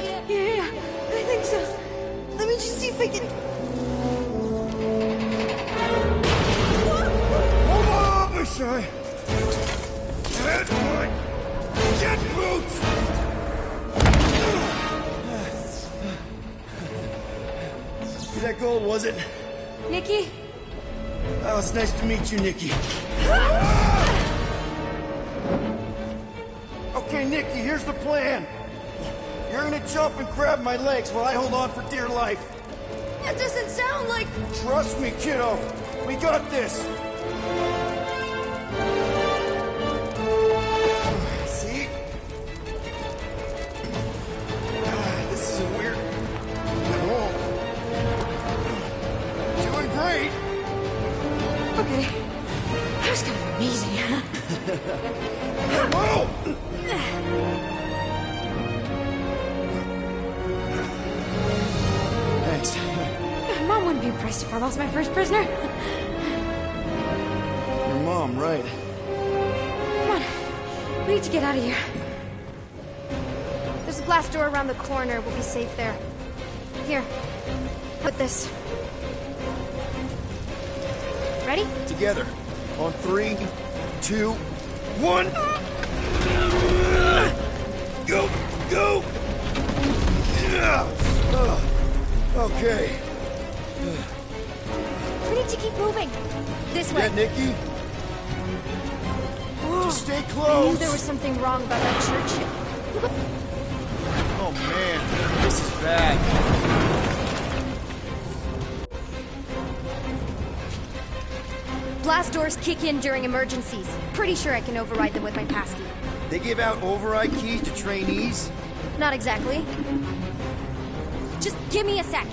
Yeah, I think so. Let me just see if I can... Hold on, Bishai! That's right! Get boots! See that gold, was it? Nikki? Oh, it's nice to meet you, Nikki. Okay, Nikki, here's the plan. You're gonna jump and grab my legs while I hold on for dear life. That doesn't sound like... Trust me, kiddo. We got this. See? This is a weird... Oh. Doing great. Okay. That was kind of amazing, huh? Whoa! Thanks. Mom wouldn't be impressed if I lost my first prisoner. Your mom, right? Come on. We need to get out of here. There's a glass door around the corner. We'll be safe there. Here. Put this. Ready? Together. On 3, 2, 1. Go! Go! Okay. We need to keep moving. This way. Yeah, Nikki? Just stay I knew close. there was something wrong about that church. Oh man, this is bad. Blast doors kick in during emergencies. Pretty sure I can override them with my passkey. They give out override keys to trainees? Not exactly. Just give me a sec.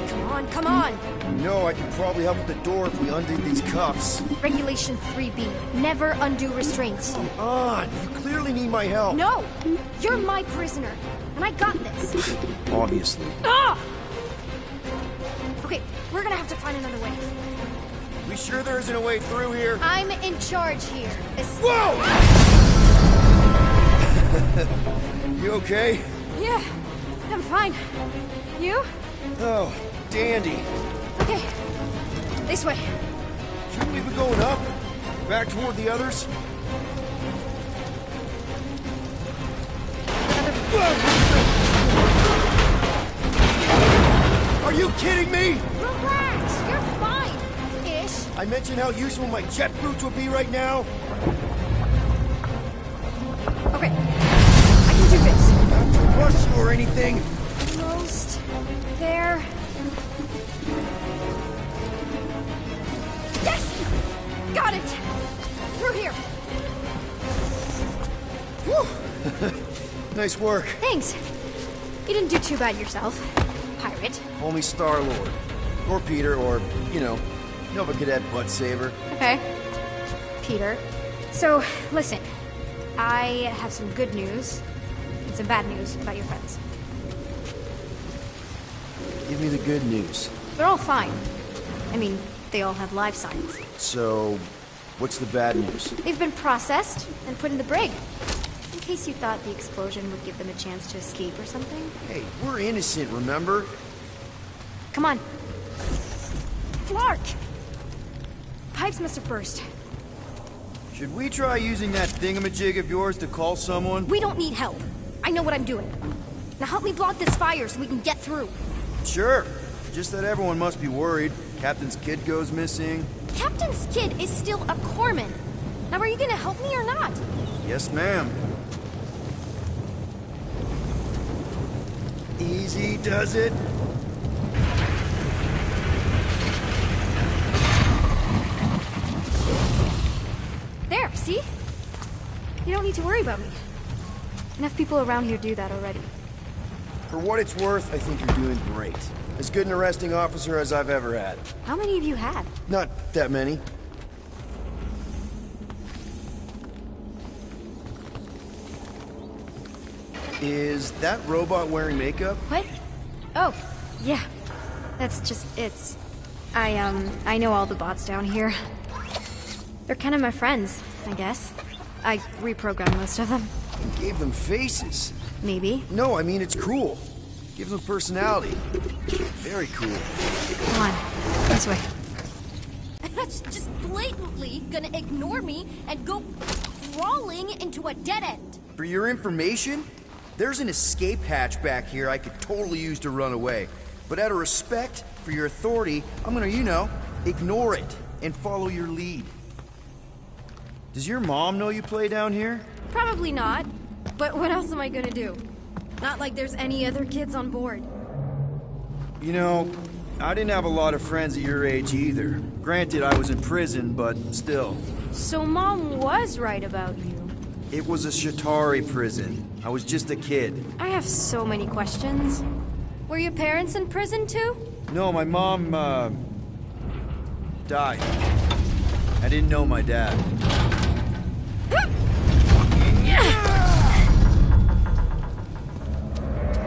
Come on, come on. No, I can probably help with the door if we undo these cuffs. Regulation 3B. Never undo restraints. Come on, you clearly need my help. No! You're my prisoner, and I got this. Obviously. Ah! Okay, we're gonna have to find another way. We sure there isn't a way through here? I'm in charge here. Whoa! You okay? Yeah, I'm fine. You? Oh, dandy. Okay, this way. Shouldn't we be going up? Back toward the others? Are you kidding me? Relax, you're fine-ish. I mentioned how useful my jet boots would be right now. Okay, I can do this. Not to rush you or anything. Almost there. Yes! Got it! Through here. Whew. Nice work. Thanks. You didn't do too bad yourself, pirate. Only Star-Lord. Or Peter, or, you know, Nova Cadet butt saver. Okay. Peter. So, listen. I have some good news and some bad news about your friends. Give me the good news. They're all fine. I mean, they all have life signs. So, what's the bad news? They've been processed and put in the brig. In case you thought the explosion would give them a chance to escape or something. Hey, we're innocent, remember? Come on. Flark! Pipes must have burst. Should we try using that thingamajig of yours to call someone? We don't need help. I know what I'm doing. Now help me block this fire so we can get through. Sure. Just that everyone must be worried. Captain's kid goes missing. Captain's kid is still a corpsman. Now are you gonna help me or not? Yes, ma'am. Easy does it. There, see? You don't need to worry about me. Enough people around here do that already. For what it's worth, I think you're doing great. As good an arresting officer as I've ever had. How many have you had? Not that many. Is that robot wearing makeup? What? Oh, yeah. That's just, I know all the bots down here. They're kind of my friends, I guess. I reprogrammed most of them. Gave them faces. Maybe. No, I mean, it's cool. Gives them personality. Very cool. Come on, this way. That's just blatantly gonna ignore me and go crawling into a dead end. For your information, there's an escape hatch back here I could totally use to run away. But out of respect for your authority, I'm gonna, ignore it and follow your lead. Does your mom know you play down here? Probably not. But what else am I gonna do? Not like there's any other kids on board. I didn't have a lot of friends at your age either. Granted, I was in prison, but still. So Mom was right about you. It was a Shatari prison. I was just a kid. I have so many questions. Were your parents in prison too? No, my mom, died. I didn't know my dad.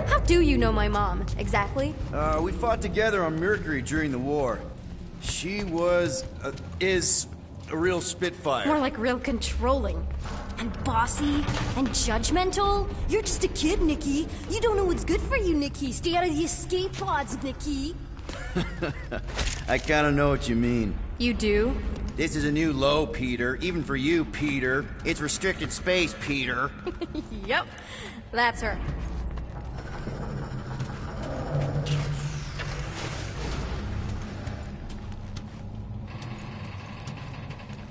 How do you know my mom, exactly? We fought together on Mercury during the war. She is a real spitfire. More like real controlling. And bossy, and judgmental. You're just a kid, Nikki. You don't know what's good for you, Nikki. Stay out of the escape pods, Nikki. I kinda know what you mean. You do? This is a new low, Peter. Even for you, Peter. It's restricted space, Peter. Yep, that's her.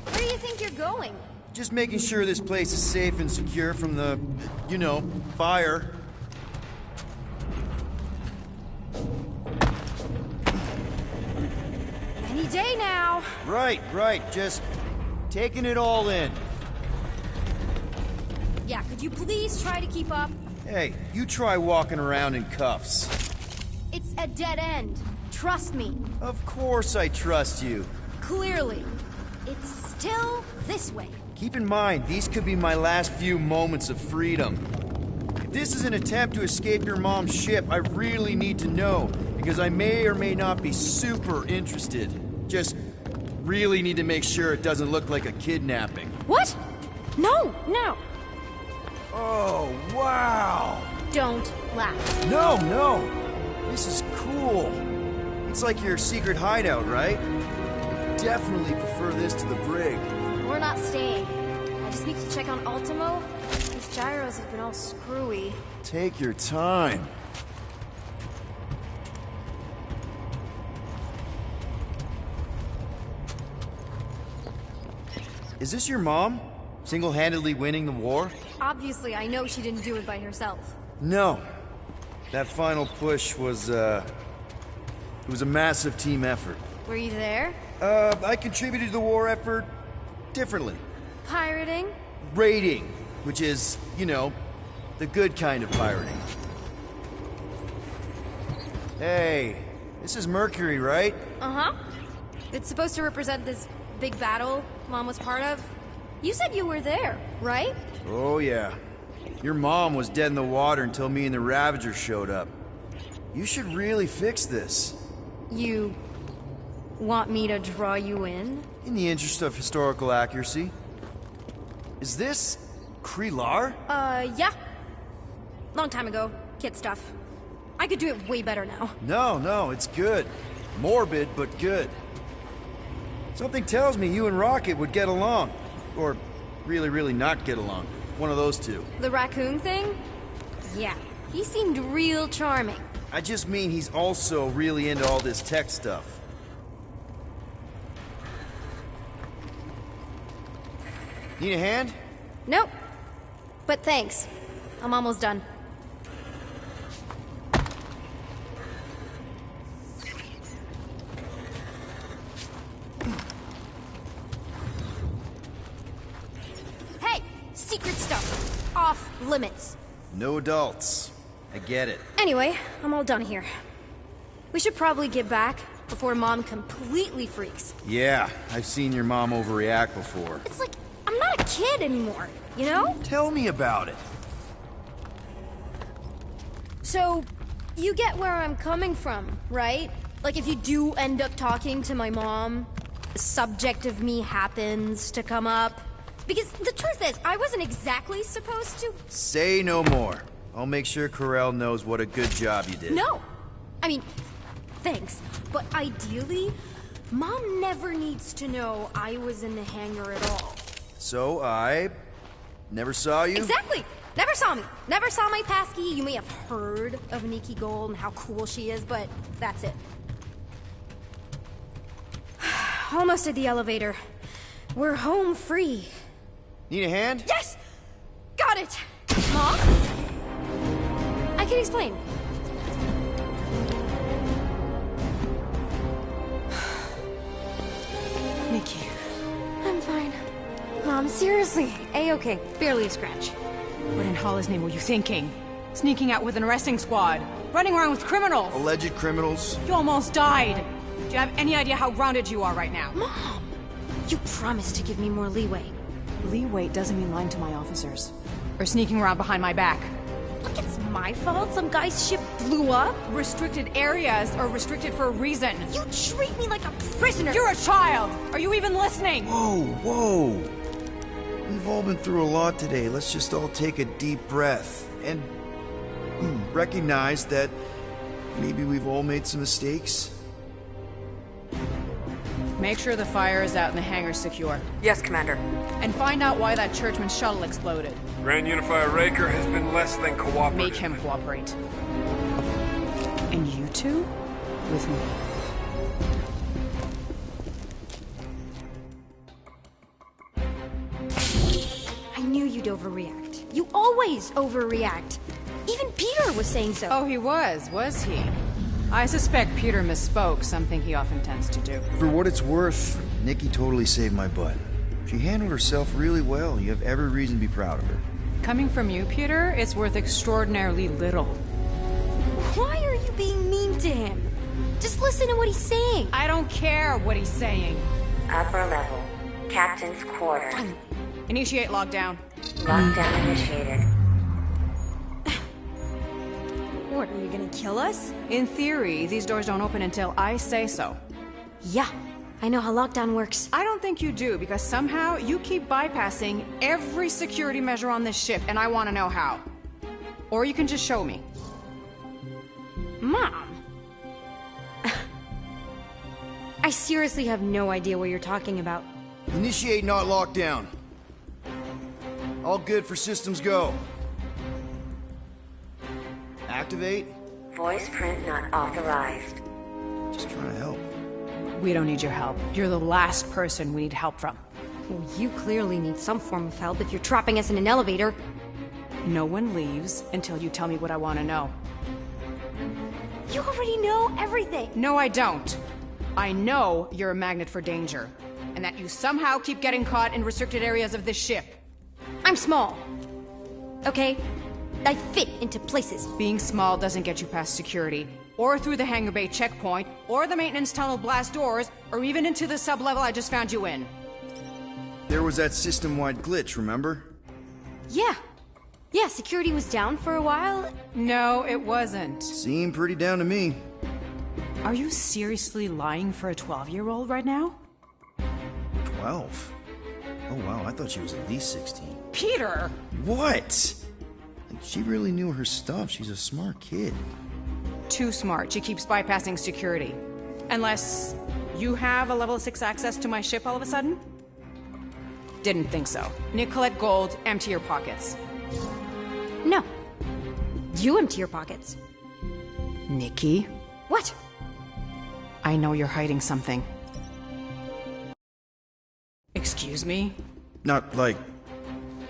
Where do you think you're going? Just making sure this place is safe and secure from the, fire. Any day now. Right. Just taking it all in. Yeah, could you please try to keep up? Hey, you try walking around in cuffs. It's a dead end. Trust me. Of course I trust you. Clearly. It's still this way. Keep in mind, these could be my last few moments of freedom. If this is an attempt to escape your mom's ship, I really need to know, because I may or may not be super interested. Just really need to make sure it doesn't look like a kidnapping. What? No. Oh, wow! Don't laugh. No! This is cool. It's like your secret hideout, right? I definitely prefer this to the brig. We're not staying. I just need to check on Ultimo. These gyros have been all screwy. Take your time. Is this your mom? Single-handedly winning the war? Obviously, I know she didn't do it by herself. No. That final push was, it was a massive team effort. Were you there? I contributed to the war effort differently. Pirating? Raiding, which is, the good kind of pirating. Hey, this is Mercury, right? Uh-huh. It's supposed to represent this big battle Mom was part of. You said you were there, right? Oh, yeah. Your mom was dead in the water until me and the Ravager showed up. You should really fix this. You want me to draw you in? In the interest of historical accuracy. Is this Krelar? Yeah. Long time ago. Kid stuff. I could do it way better now. No, it's good. Morbid, but good. Something tells me you and Rocket would get along. Or really not get along. One of those two. The raccoon thing? Yeah. He seemed real charming. I just mean he's also really into all this tech stuff. Need a hand? Nope. But thanks. I'm almost done. Hey! Secret stuff. Off limits. No adults. I get it. Anyway, I'm all done here. We should probably get back before Mom completely freaks. Yeah, I've seen your mom overreact before. It's like, I'm not a kid anymore, you know? Tell me about it. So, you get where I'm coming from, right? Like if you do end up talking to my mom, the subject of me happens to come up, Because the truth is, I wasn't exactly supposed to... Say no more. I'll make sure Corell knows what a good job you did. No! I mean, thanks. But ideally, Mom never needs to know I was in the hangar at all. So I never saw you? Exactly! Never saw me. Never saw my passkey. You may have heard of Nikki Gold and how cool she is, but that's it. Almost at the elevator. We're home free. Need a hand? Yes! Got it! Mom? I can explain. Nikki. I'm fine. Mom, seriously. A-okay. Barely a scratch. What in Hollis' name were you thinking? Sneaking out with an arresting squad? Running around with criminals? Alleged criminals? You almost died. Do you have any idea how grounded you are right now? Mom! You promised to give me more leeway. Leeway doesn't mean lying to my officers. Or sneaking around behind my back. Look, it's my fault some guy's ship blew up. Restricted areas are restricted for a reason. You treat me like a prisoner. You're a child! Are you even listening? Whoa, whoa. We've all been through a lot today. Let's just all take a deep breath and recognize that maybe we've all made some mistakes. Make sure the fire is out and the hangar's secure. Yes, Commander. And find out why that churchman's shuttle exploded. Grand Unifier Raker has been less than cooperative. Make him cooperate. And you two? With me. I knew you'd overreact. You always overreact. Even Peter was saying so. Oh, he was he? I suspect Peter misspoke, something he often tends to do. For what it's worth, Nikki totally saved my butt. She handled herself really well. You have every reason to be proud of her. Coming from you, Peter, it's worth extraordinarily little. Why are you being mean to him? Just listen to what he's saying. I don't care what he's saying. Upper level. Captain's quarters. Initiate lockdown. Lockdown initiated. What, are you gonna kill us? In theory, these doors don't open until I say so. Yeah, I know how lockdown works. I don't think you do, because somehow you keep bypassing every security measure on this ship, and I want to know how. Or you can just show me. Mom! I seriously have no idea what you're talking about. Initiate not lockdown. All good for systems go. Activate. Voice print not authorized. Just trying to help. We don't need your help. You're the last person we need help from. Well, you clearly need some form of help if you're trapping us in an elevator. No one leaves until you tell me what I want to know. You already know everything. No, I don't. I know you're a magnet for danger, and that you somehow keep getting caught in restricted areas of this ship. I'm small. Okay? I fit into places. Being small doesn't get you past security, or through the hangar bay checkpoint, or the maintenance tunnel blast doors, or even into the sub-level I just found you in. There was that system-wide glitch, remember? Yeah. Yeah, security was down for a while. No, it wasn't. Seemed pretty down to me. Are you seriously lying for a 12-year-old right now? 12? Oh wow, I thought she was at least 16. Peter! What? She really knew her stuff. She's a smart kid. Too smart. She keeps bypassing security. Unless you have a level 6 access to my ship all of a sudden? Didn't think so. Nicolette Gold, empty your pockets. No. You empty your pockets. Nikki? What? I know you're hiding something. Excuse me? Not like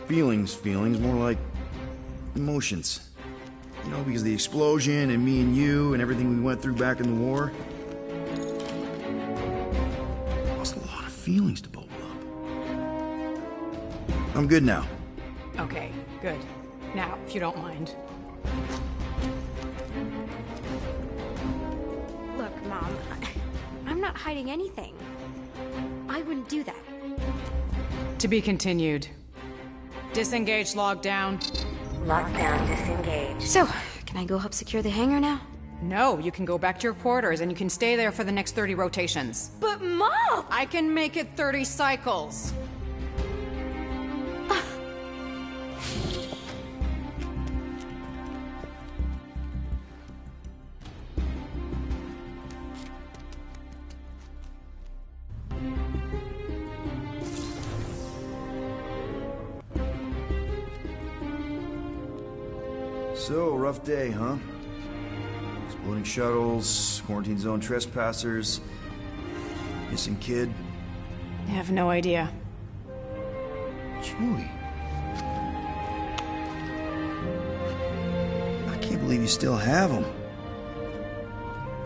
feelings, more like emotions. You know, because of the explosion and me and you and everything we went through back in the war. Lost a lot of feelings to bubble up. I'm good now. Okay, good. Now, if you don't mind. Look, Mom, I'm not hiding anything. I wouldn't do that. To be continued. Disengage lockdown. Lockdown disengaged. So, can I go help secure the hangar now? No, you can go back to your quarters and you can stay there for the next 30 rotations. But Mom! I can make it 30 cycles. So, rough day, huh? Exploding shuttles, quarantine zone trespassers, missing kid. I have no idea. Chewie. I can't believe you still have him.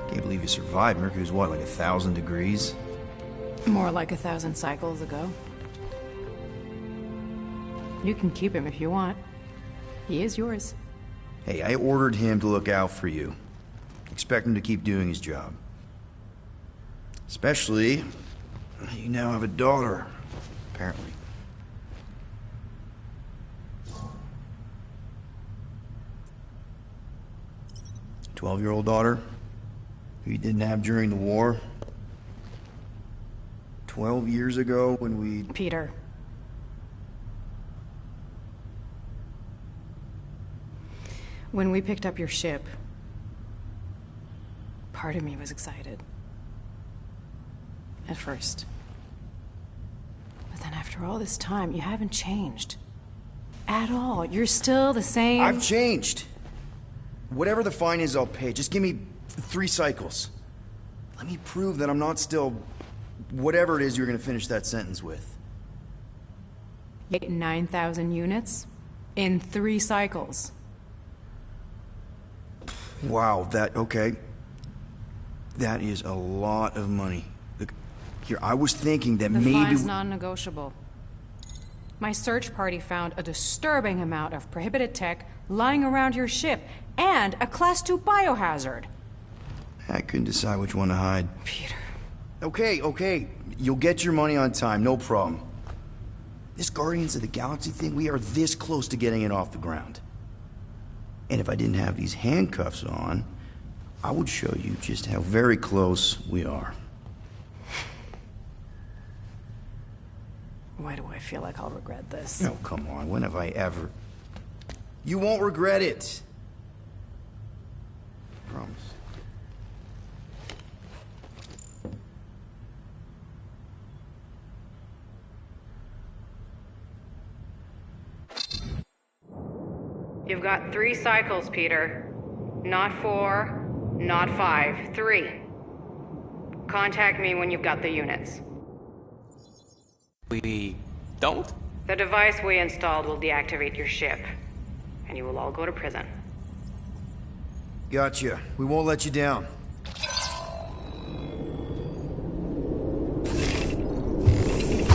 Can't believe you survived. Mercury's what, like 1,000 degrees? More like 1,000 cycles ago. You can keep him if you want. He is yours. Hey, I ordered him to look out for you. Expect him to keep doing his job. Especially, you now have a daughter, apparently. A 12-year-old daughter who you didn't have during the war. 12 years ago when we... Peter. When we picked up your ship, part of me was excited. At first. But then after all this time, you haven't changed. At all. You're still the same... I've changed. Whatever the fine is, I'll pay. Just give me 3 cycles. Let me prove that I'm not still... whatever it is you're gonna finish that sentence with. 9,000 units? In 3 cycles. Wow, okay. That is a lot of money. Look, here, I was thinking that The maybe... fine's non-negotiable. My search party found a disturbing amount of prohibited tech lying around your ship, and a Class 2 biohazard. I couldn't decide which one to hide. Peter. Okay. You'll get your money on time, no problem. This Guardians of the Galaxy thing, we are this close to getting it off the ground. And if I didn't have these handcuffs on, I would show you just how very close we are. Why do I feel like I'll regret this? No, come on, when have I ever... You won't regret it. Promise. You've got 3 cycles, Peter. Not 4, not 5, 3. Contact me when you've got the units. We don't? The device we installed will deactivate your ship, and you will all go to prison. Gotcha. We won't let you down.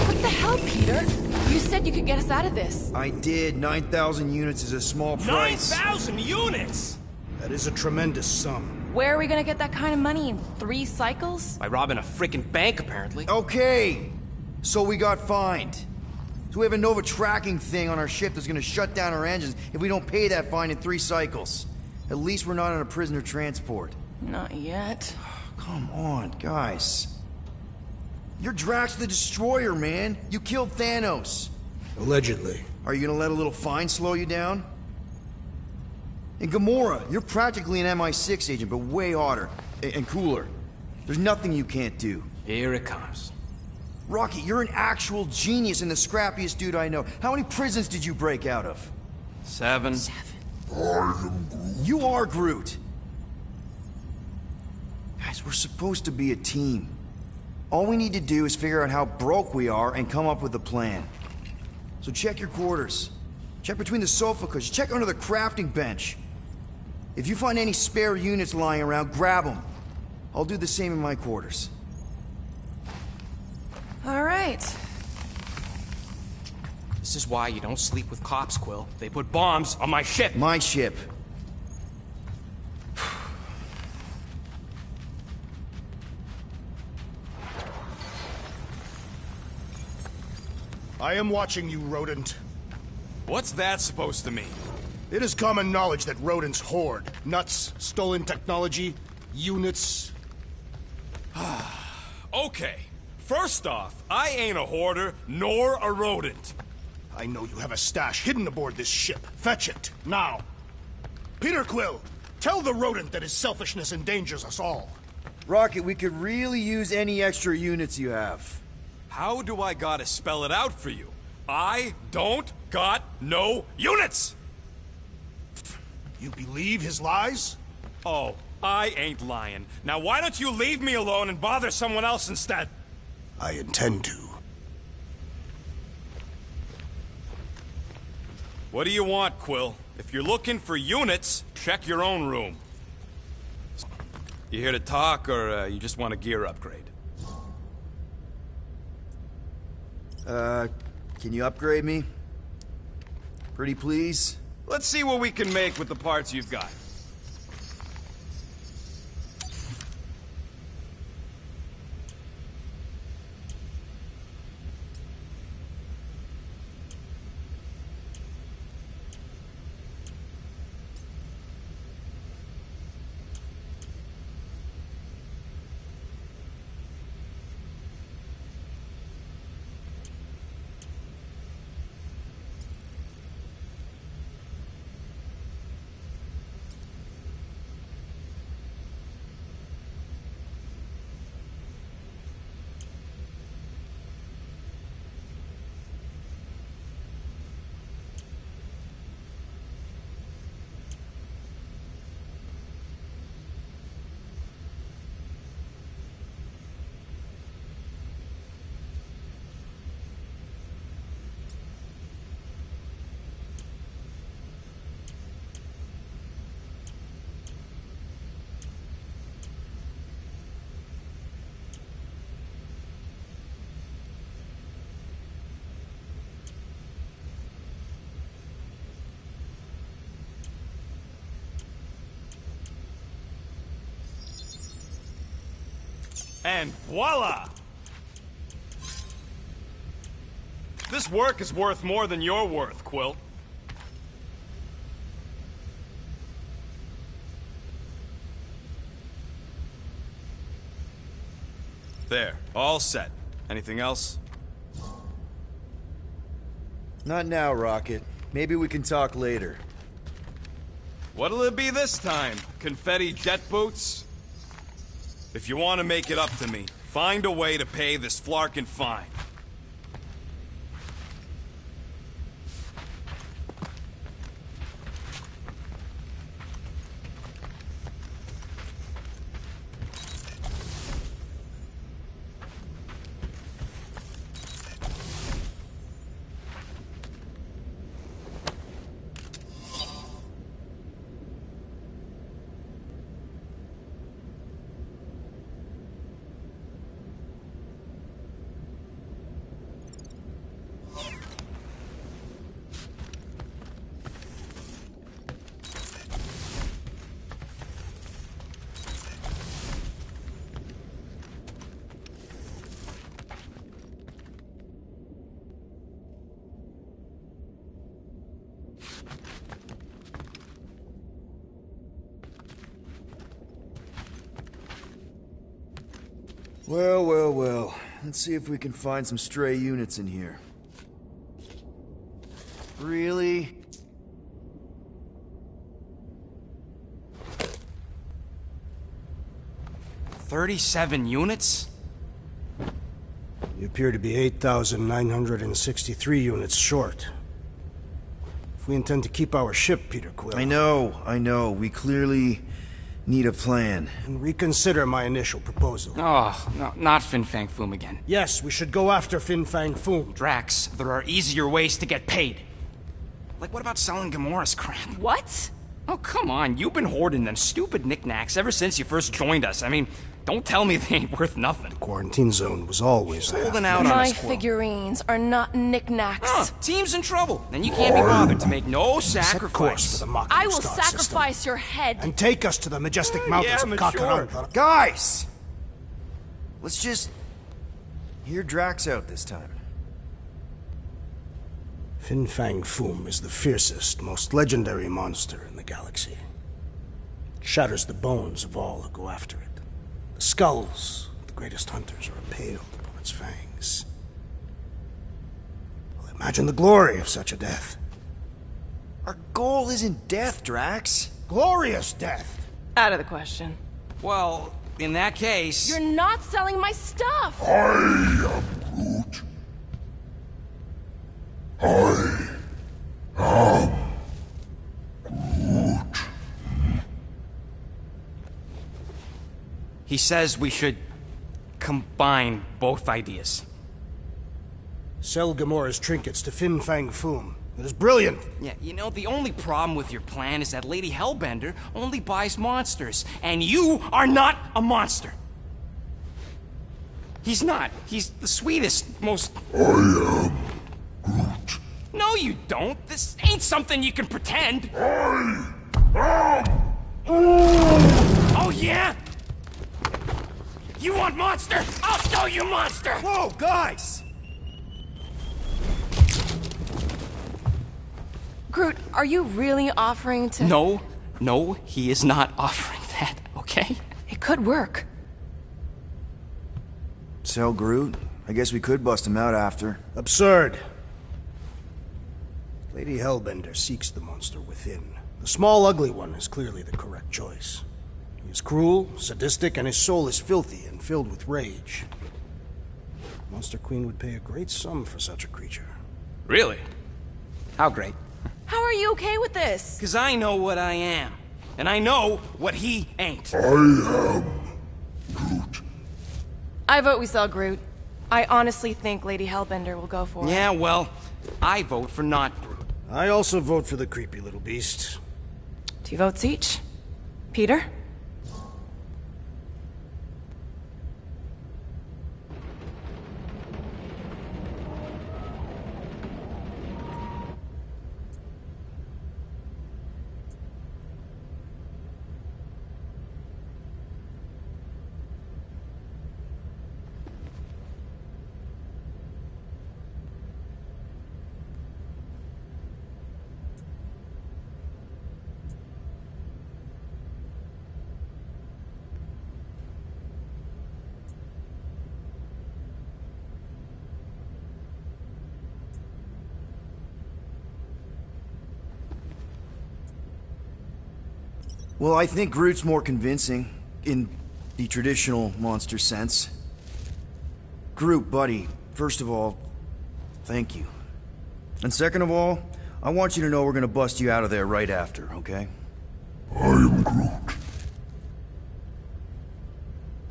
What the hell, Peter? You said you could get us out of this. I did. 9,000 units is a small price. 9,000 units! That is a tremendous sum. Where are we gonna get that kind of money in 3 cycles? By robbing a frickin' bank, apparently. Okay. So we got fined. So we have a Nova tracking thing on our ship that's gonna shut down our engines if we don't pay that fine in 3 cycles. At least we're not on a prisoner transport. Not yet. Come on, guys. You're Drax the Destroyer, man. You killed Thanos. Allegedly. Are you gonna let a little fine slow you down? And Gamora, you're practically an MI6 agent, but way hotter and cooler. There's nothing you can't do. Here it comes. Rocky, you're an actual genius and the scrappiest dude I know. How many prisons did you break out of? 7. You are Groot. Guys, we're supposed to be a team. All we need to do is figure out how broke we are and come up with a plan. So check your quarters. Check between the sofa cushions. Check under the crafting bench. If you find any spare units lying around, grab them. I'll do the same in my quarters. All right. This is why you don't sleep with cops, Quill. They put bombs on my ship. My ship. I am watching you, rodent. What's that supposed to mean? It is common knowledge that rodents hoard nuts, stolen technology, units. Okay. First off, I ain't a hoarder, nor a rodent. I know you have a stash hidden aboard this ship. Fetch it, now. Peter Quill, tell the rodent that his selfishness endangers us all. Rocket, we could really use any extra units you have. How do I gotta spell it out for you? I don't got no units! You believe his lies? Oh, I ain't lying. Now why don't you leave me alone and bother someone else instead? I intend to. What do you want, Quill? If you're looking for units, check your own room. You here to talk, or you just want a gear upgrade? Can you upgrade me? Pretty please? Let's see what we can make with the parts you've got. And voila! This work is worth more than you're worth, Quill. There, all set. Anything else? Not now, Rocket. Maybe we can talk later. What'll it be this time? Confetti jet boots? If you want to make it up to me, find a way to pay this flarkin' fine. Well, well, well. Let's see if we can find some stray units in here. Really? "37 units? You appear to be 8,963 units short. If we intend to keep our ship, Peter Quill... I know. We clearly need a plan. And reconsider my initial proposal. Oh, no, not Fin Fang Foom again. Yes, we should go after Fin Fang Foom. Drax, there are easier ways to get paid. Like, what about selling Gamora's crap? What? Oh, come on. You've been hoarding them stupid knickknacks ever since you first joined us. I mean, don't tell me they ain't worth nothing. The quarantine zone was always there. Holding out on My us, Quill. figurines are not knickknacks. Team's in trouble. Then you can't be bothered to make no Set course for sacrifice. the Mach I will star sacrifice system, your head. and take us to the majestic mountains of but sure. Kakaranda. Guys! Let's just hear Drax out this time. Fin Fang Foom is the fiercest, most legendary monster in the galaxy. It shatters the bones of all who go after it. The skulls of the greatest hunters are impaled upon its fangs. Well, imagine the glory of such a death. Our goal isn't death, Drax. Glorious death! Out of the question. Well, in that case... You're not selling my stuff! He says we should combine both ideas. Sell Gamora's trinkets to Fin Fang Foom. It is brilliant. Yeah, you know, the only problem with your plan is that Lady Hellbender only buys monsters, and you are not a monster. He's not. He's the sweetest, most... I am Groot. No, you don't. This ain't something you can pretend. I am Groot. Oh, yeah? You want monster? I'll show you monster! Whoa, guys! Groot, are you really offering to... No, he is not offering that, okay? It could work. Sell Groot? I guess we could bust him out after. Absurd. Lady Hellbender seeks the monster within. The small, ugly one is clearly the correct choice. He is cruel, sadistic, and his soul is filthy and filled with rage. Monster Queen would pay a great sum for such a creature. Really? How great? How are you okay with this? Because I know what I am. And I know what he ain't. I am Groot. I vote we sell Groot. I honestly think Lady Hellbender will go for it. Yeah, well, I vote for not Groot. I also vote for the creepy little beast. 2 votes each. Peter? Well, I think Groot's more convincing, in the traditional monster sense. Groot, buddy, first of all, thank you. And second of all, I want you to know we're gonna bust you out of there right after, okay? I am Groot.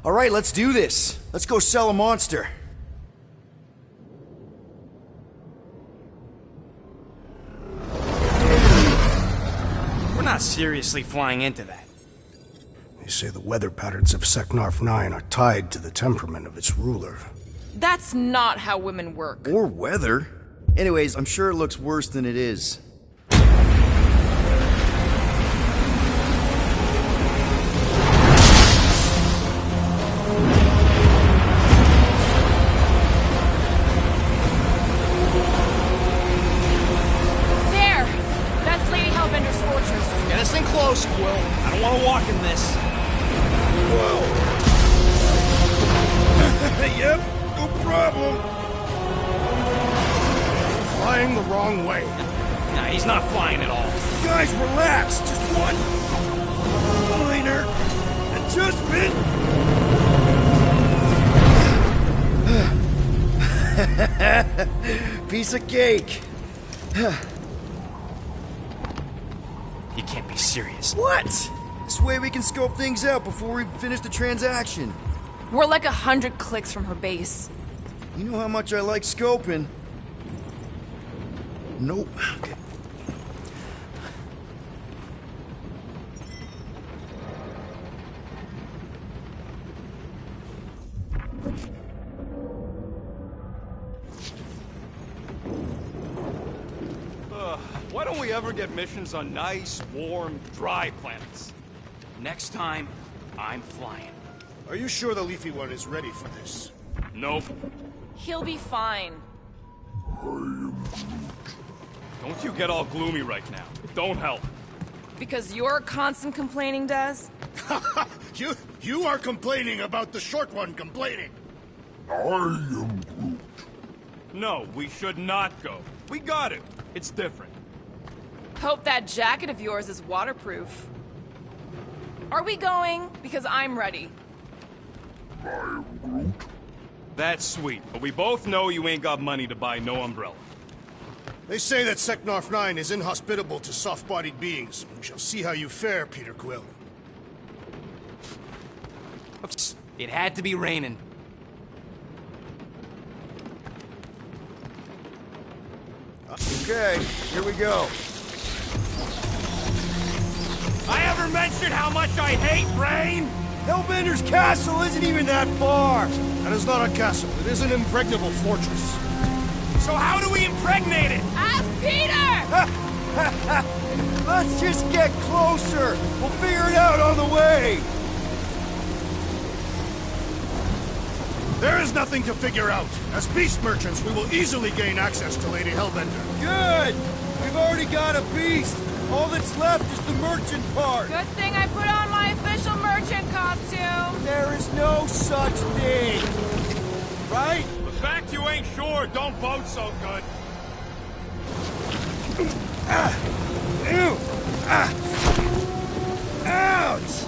Alright, let's do this. Let's go sell a monster. We're not seriously flying into that. They say the weather patterns of Seknarf 9 are tied to the temperament of its ruler. That's not how women work. Or weather. Anyways, I'm sure it looks worse than it is. There! That's Lady Hellbender's fortress. Get us in close, Quill. I don't want to walk in this. Yep, no problem. Flying the wrong way. Nah, he's not flying at all. Guys, relax. Just one minor adjustment. Piece of cake. He can't be serious. What? This way we can scope things out before we finish the transaction. We're like 100 clicks from her base. You know how much I like scoping. Nope. Okay. Why don't we ever get missions on nice, warm, dry planets? Next time, I'm flying. Are you sure the Leafy One is ready for this? Nope. He'll be fine. Don't you get all gloomy right now. It don't help. Because your constant complaining does? You are complaining about the short one complaining. I am Groot. No, we should not go. We got it. It's different. Hope that jacket of yours is waterproof. Are we going? Because I'm ready. I am Groot. That's sweet, but we both know you ain't got money to buy no umbrella. They say that Seknarf 9 is inhospitable to soft-bodied beings. We shall see how you fare, Peter Quill. It had to be raining. Okay, here we go. I ever mentioned how much I hate rain? Hellbender's castle isn't even that far! That is not a castle. It is an impregnable fortress. So how do we impregnate it? Ask Peter! Let's just get closer! We'll figure it out on the way! There is nothing to figure out. As beast merchants, we will easily gain access to Lady Hellbender. Good! We've already got a beast! All that's left is the merchant part! Good thing I put on my official merchant costume. There is no such thing! Right? The fact you ain't sure don't bode so good. Ew! Ouch!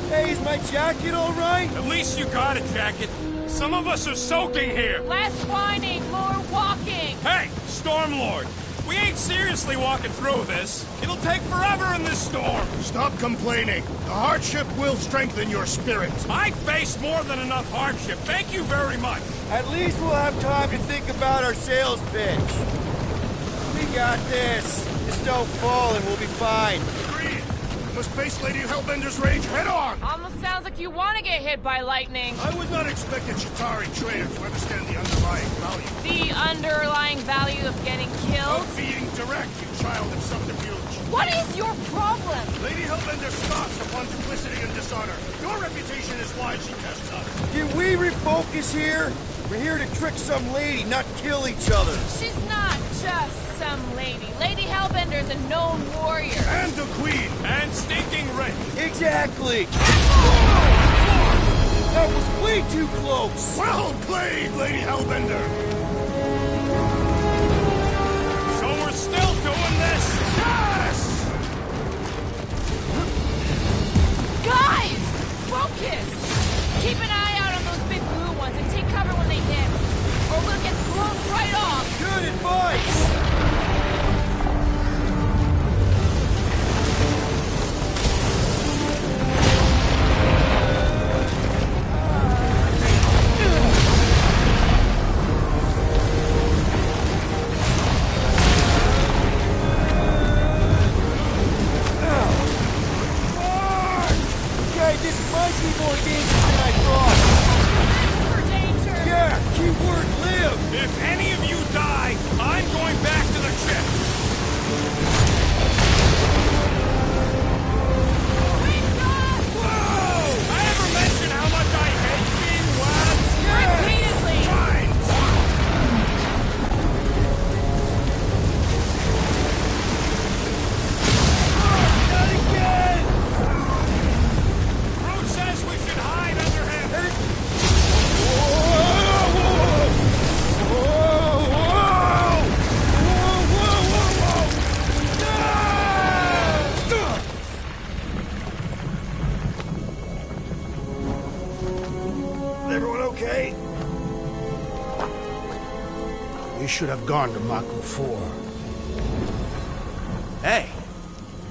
Hey, is my jacket all right? At least you got a jacket. Some of us are soaking here. Less whining, more walking. Hey, Stormlord! We ain't seriously walking through this. It'll take forever in this storm. Stop complaining. The hardship will strengthen your spirit. I face more than enough hardship. Thank you very much. At least we'll have time to think about our sales pitch. We got this. Just don't fall and we'll be fine. Agreed. We must face Lady Hellbender's rage head on. Almost sounds like you want to get hit by lightning. I would not expect a Chitauri trader to understand the underlying value. The underlying value of getting killed? Of being direct, you child of subterfuge. What is your problem? Lady Hellbender scoffs upon duplicity and dishonor. Your reputation is why she tests us. Can we refocus here? We're here to trick some lady, not kill each other. She's not just some lady. Lady Hellbender's a known warrior. And the queen. And stinking rich. Exactly. That was way too close. Well played, Lady Hellbender. So we're still doing this? Yes! Guys! Focus! Keep an eye out on those big blue ones and take cover when they hit. Or we'll get thrown right off. Good advice. This might be more dangerous than I thought. For danger! Yeah, keyword live. If any of you die, I'm going back to the ship. Whoa! I ever mention how much I hate being wet? Repeatedly! Fine! Not again. Groot says we should hide under him. Everyone okay? We should have gone to Maku 4. Hey,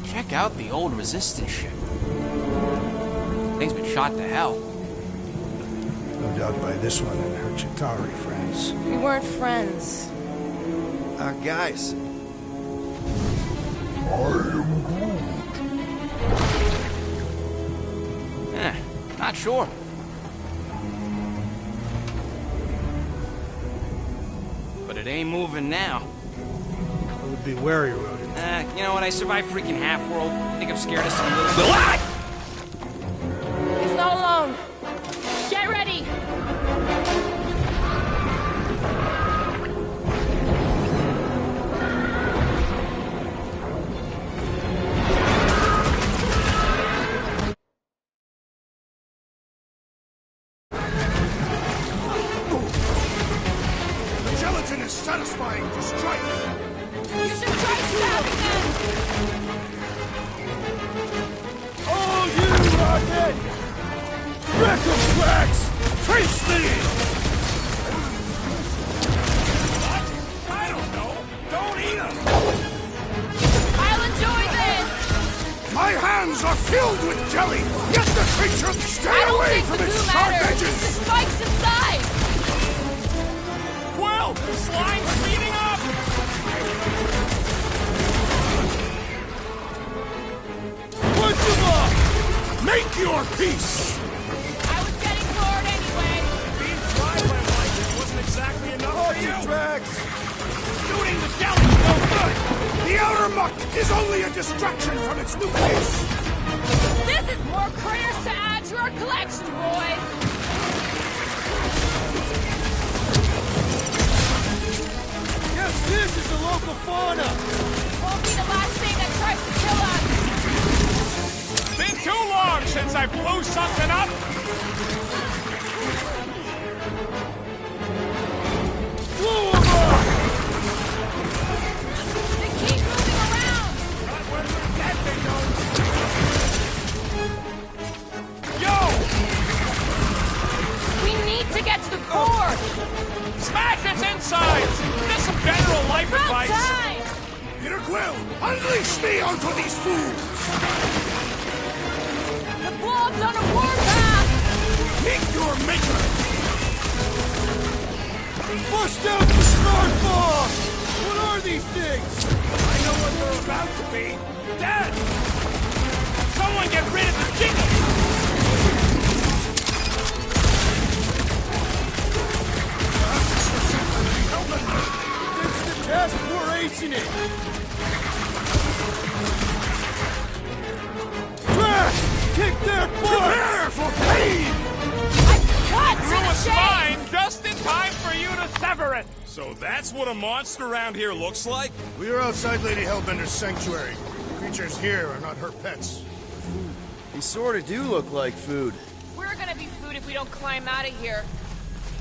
check out the old resistance ship. Thing's been shot to hell. No doubt by this one and her Chitauri friends. We weren't friends. Guys. Not sure. But it ain't moving now. I would be wary, Rodent. You know what? I survived freaking Half-World. I think I'm scared of some little... Ah! He's not alone. Get ready! The gelatin is satisfying to strike. You should try stabbing them! Oh, you rocket! Wreck 'em, Drax! Trace these! What? I don't know. Don't eat him. I'll enjoy this! My My hands are filled with jelly! Get the creature! Stay away from its sharp The edges! spikes inside! Quill! The slime's speeding up! Punch him off! Make your peace! I was getting bored anyway. Being fried by lightning wasn't exactly enough for you! Drax! Shooting the jelly's no good! The outer muck is only a distraction from its nucleus! This is more critters to add to our collection, boys. Yes, this is the local fauna! Won't be the last thing that tries to kill us. Been too long since I blew something up! Blow him up! They keep moving around. Not when we're dead, they don't! Yo! We need to get to the core. Smash its insides! Just some general life About advice! time. Peter Quill, unleash me onto these fools! The blob's on a warpath. Meet your maker! Bust out the smart bomb! What are these things? I know what they're about to be! Dead! Someone get rid of the chicken! This is the test, we're acing it! Drax! Kick their butts! Prepare for pain! Cut to Through the a chase. spine just in time for you to sever it! So that's what a monster around here looks like? We are outside Lady Hellbender's sanctuary. Creatures here are not her pets. They sort of do look like food. We're gonna be food if we don't climb out of here.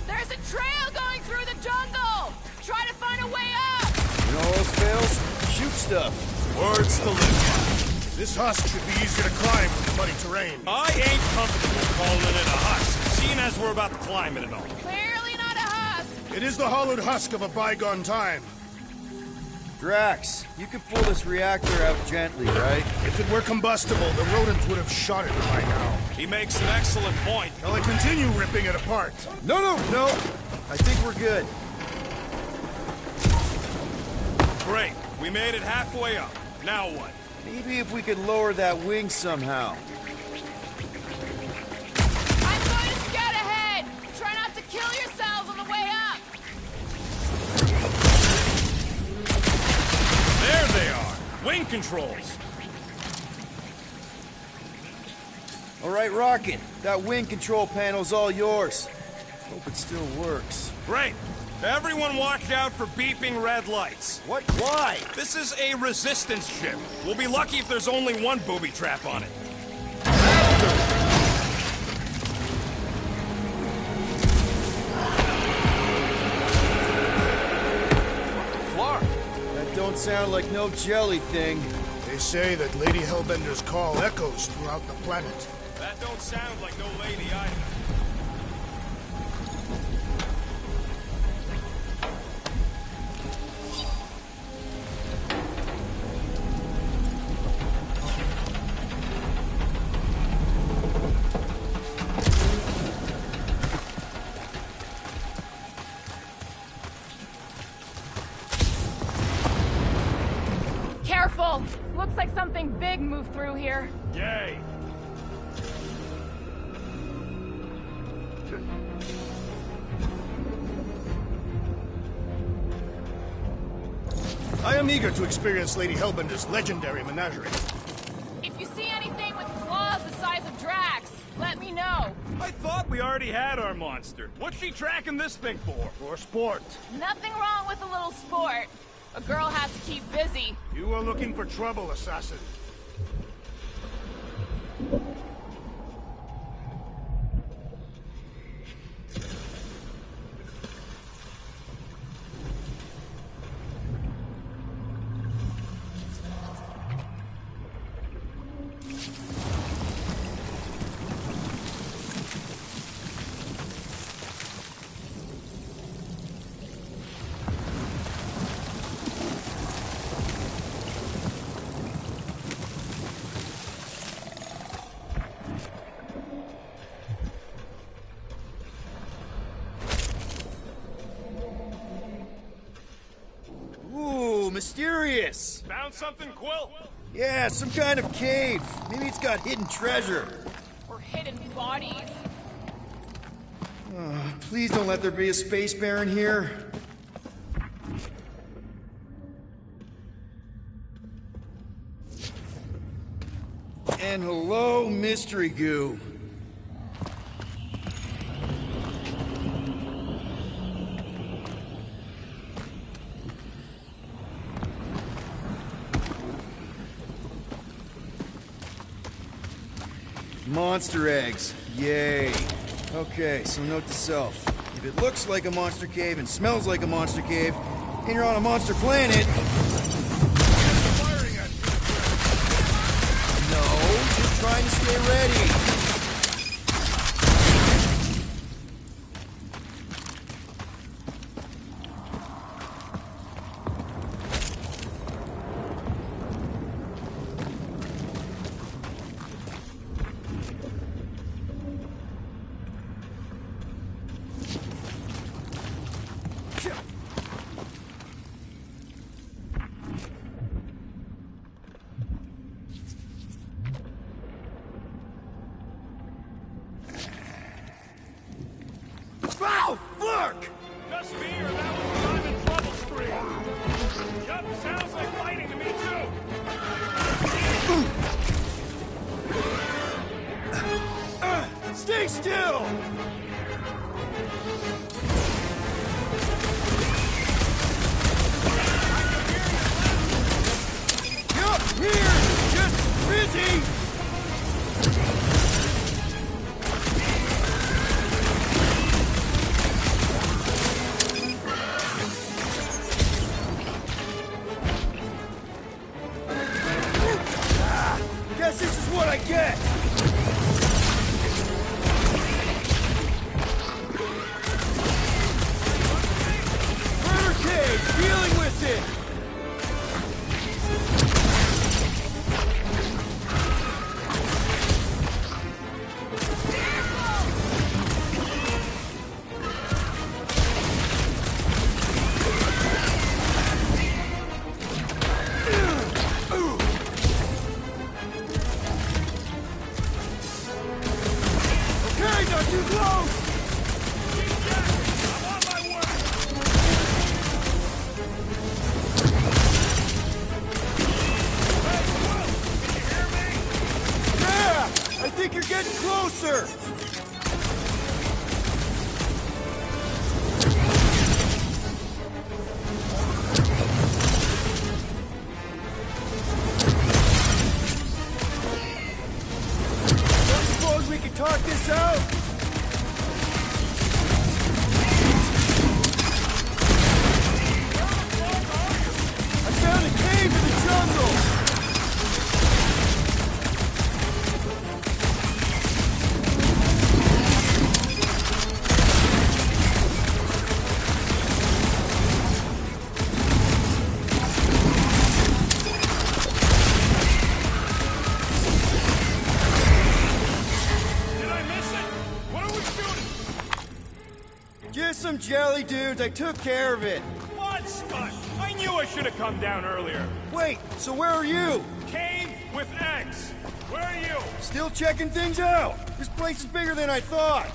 There's a trail going through the jungle. Try to find a way up. When all else fails, shoot stuff. Words to live This husk should be easier to climb with the muddy terrain. by. I ain't comfortable calling it a husk, seeing as we're about to climb it and all. Clearly not a husk. It is the hollowed husk of a bygone time. Drax, you could pull this reactor out gently, right? If it were combustible, the rodents would have shot it by now. He makes an excellent point. Shall I continue ripping it apart? No! I think we're good. Great, we made it halfway up. Now what? Maybe if we could lower that wing somehow. I'm going to scout ahead. Try not to kill yourselves on the way up. There they are. Wing controls. All right, Rocket. That wing control panel's all yours. Hope it still works. Great. Everyone watch out for beeping red lights. What? Why? This is a resistance ship. We'll be lucky if there's only one booby trap on it. Flar. That don't sound like no jelly thing. They say that Lady Hellbender's call echoes throughout the planet. That don't sound like no lady either. Careful. Looks like something big moved through here. Yay. I am eager to experience Lady Hellbender's legendary menagerie. If you see anything with claws the size of Drax, let me know. I thought we already had our monster. What's she tracking this thing for? For sport. Nothing wrong with a little sport. A girl has to keep busy. You are looking for trouble, assassin. mysterious. Found something, Quill? Yeah, some kind of cave. Maybe it's got hidden treasure. Or hidden bodies. Please don't let there be a space baron here. And hello, mystery goo. Monster eggs. Yay. Okay, so note to self. If it looks like a monster cave and smells like a monster cave, and you're on a monster planet... No, just trying to stay ready. Wow, look! Just me or that was I'm in trouble stream? Yup, sounds like fighting to me too. Stay still! Yup, here! Just busy! Guess this is what I get! Murder cage, dealing with it! Okay, not too close! I'm on my way! Hey, Quill! Can you hear me? Yeah! I think you're getting closer! Don't suppose we can talk this out? I found a cave in the jungle! Did I miss it? What are we shooting? Just some jelly dudes, I took care of it. What stunt? I knew I should have come down earlier. Wait, so where are you? Cave with eggs. Where are you? Still checking things out. This place is bigger than I thought.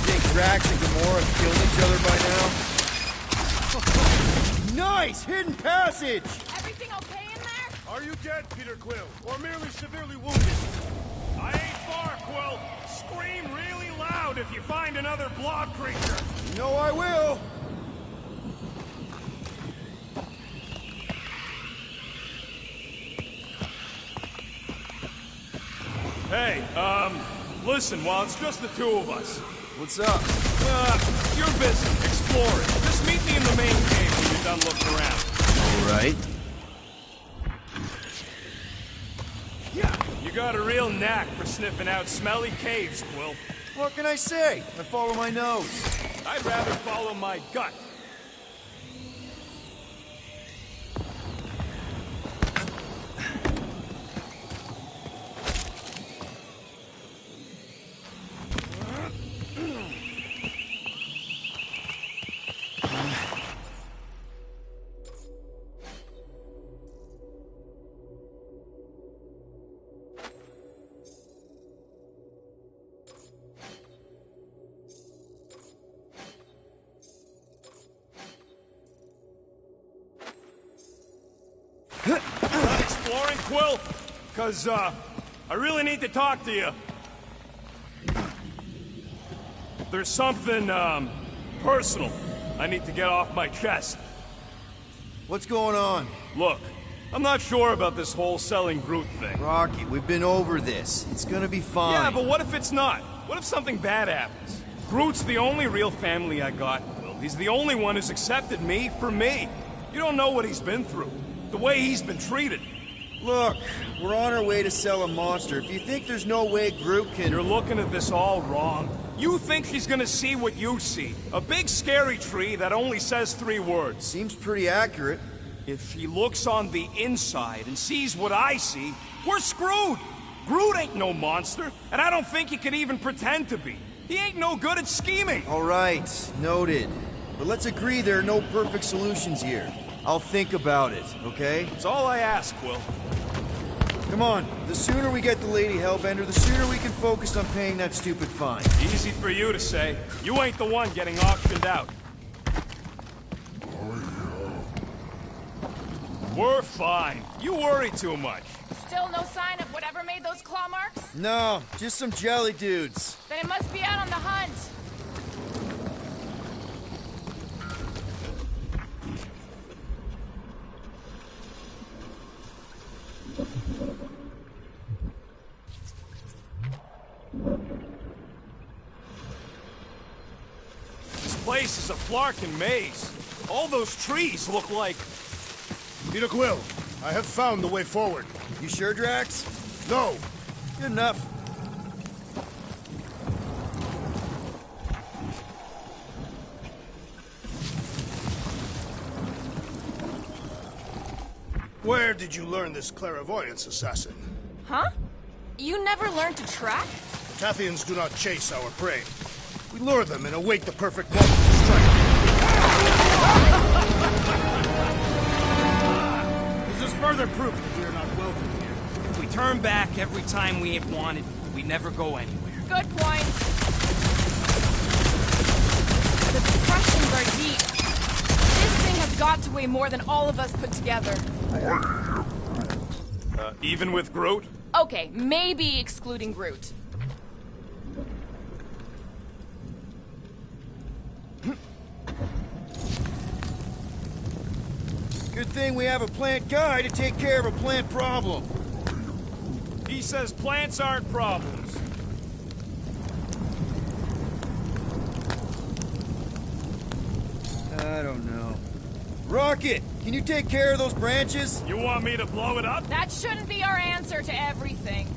Think Drax and Gamora have killed each other by now? Nice! Hidden passage! Everything okay in there? Are you dead, Peter Quill? Or merely severely wounded? I ain't far, Quill. Scream really loud if you find another blob creature. You know I will. Hey, listen, while it's just the two of us. What's up? You're busy exploring. Just meet me in the main cave when you're done looking around. All right. Yeah, you got a real knack for sniffing out smelly caves, Quill. What can I say? I follow my nose. I'd rather follow my gut. Not exploring, Quill? Cause, I really need to talk to you. There's something, personal I need to get off my chest. What's going on? Look, I'm not sure about this whole selling Groot thing. Rocky, we've been over this. It's gonna be fine. Yeah, but what if it's not? What if something bad happens? Groot's the only real family I got, Quill. He's the only one who's accepted me for me. You don't know what he's been through. The way he's been treated. Look, we're on our way to sell a monster. If you think there's no way Groot can... You're looking at this all wrong. You think she's gonna see what you see. A big scary tree that only says 3 words. Seems pretty accurate. If she looks on the inside and sees what I see, we're screwed! Groot ain't no monster, and I don't think he can even pretend to be. He ain't no good at scheming! All right, noted. But let's agree there are no perfect solutions here. I'll think about it, okay? That's all I ask, Quill. Come on, the sooner we get the Lady Hellbender, the sooner we can focus on paying that stupid fine. Easy for you to say. You ain't the one getting auctioned out. We're fine. You worry too much. Still no sign of whatever made those claw marks? No, just some jelly dudes. Then it must be out on the hunt. This place is a flarkin' maze. All those trees look like... Peter Quill, I have found the way forward. You sure, Drax? No! Good enough. Where did you learn this clairvoyance, assassin? Huh? You never learned to track? The Tathians do not chase our prey. We lure them and await the perfect moment to strike. This is further proof that we are not welcome here. If we turn back every time we ain't wanted, we never go anywhere. Good point. The depressions are deep. This thing has got to weigh more than all of us put together. Even with Groot? Okay, maybe excluding Groot. Good thing we have a plant guy to take care of a plant problem. He says plants aren't problems. I don't know. Rocket, can you take care of those branches? You want me to blow it up? That shouldn't be our answer to everything.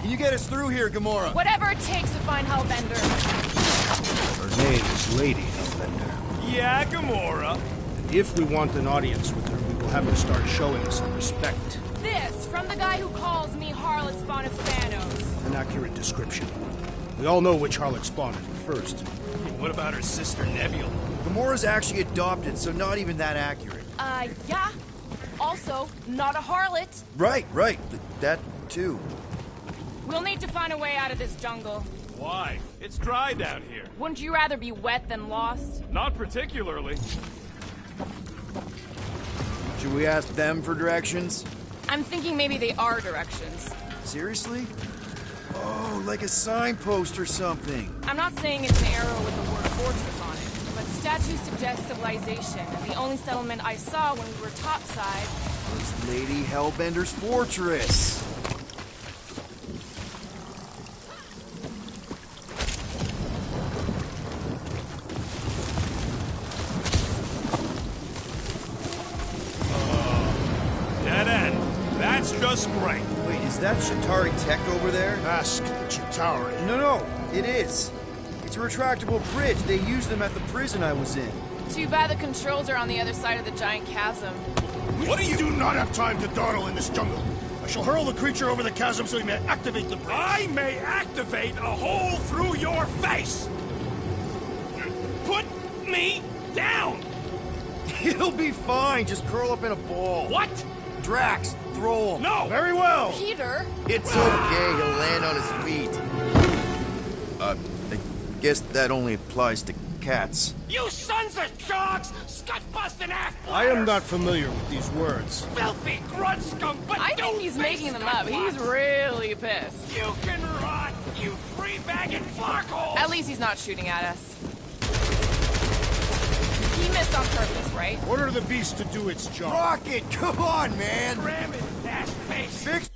Can you get us through here, Gamora? Whatever it takes to find Hellbender. Her name is Lady Hellbender. Yeah, Gamora. And if we want an audience with her, we will have to start showing some respect. This, from the guy who calls me Harlot Spawn of Thanos. An accurate description. We all know which harlot spawned it first. What about her sister Nebula? Gamora's actually adopted, so not even that accurate. Yeah. Also, not a harlot. Right. That too. We'll need to find a way out of this jungle. Why? It's dry down here. Wouldn't you rather be wet than lost? Not particularly. Should we ask them for directions? I'm thinking maybe they are directions. Seriously? Oh, like a signpost or something. I'm not saying it's an arrow with the word fortress on it, but statues suggest civilization, and the only settlement I saw when we were topside was Lady Hellbender's fortress. Dead end. That's just great. Wait, is that Chitauri tech over there? Ask the Chitauri. No, it is. It's a retractable bridge. They used them at the prison I was in. Too bad the controls are on the other side of the giant chasm. What do you do not have time to dawdle in this jungle? I shall hurl the creature over the chasm so he may activate the bridge. I may activate a hole through your face! Put me down! He'll be fine. Just curl up in a ball. What? Drax, throw him. No! Very well. Peter? It's okay. He'll land on his feet. I guess that only applies to cats. You sons of dogs! Scut-busting ass! I am not familiar with these words. Filthy grunt scum, but I think he's making them up. He's really pissed. You can rot, you free-bagging flarkhole! At least he's not shooting at us. He missed on purpose, right? Order the beast to do its job. Rocket, come on, man! Ram it, ass face! Fix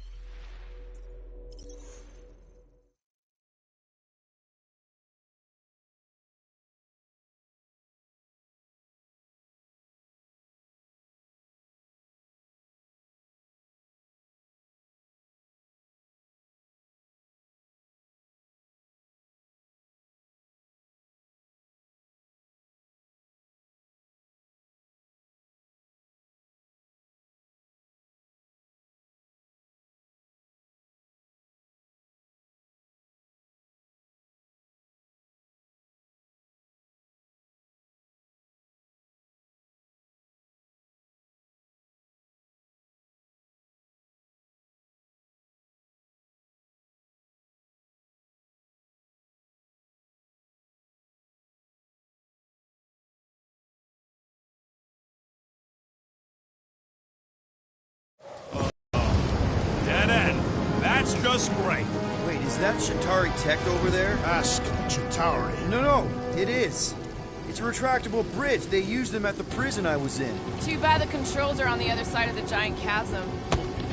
Dead end. That's just great. Wait, is that Shatari tech over there? Ask Chitauri. No, it is. It's a retractable bridge. They used them at the prison I was in. Too bad the controls are on the other side of the giant chasm.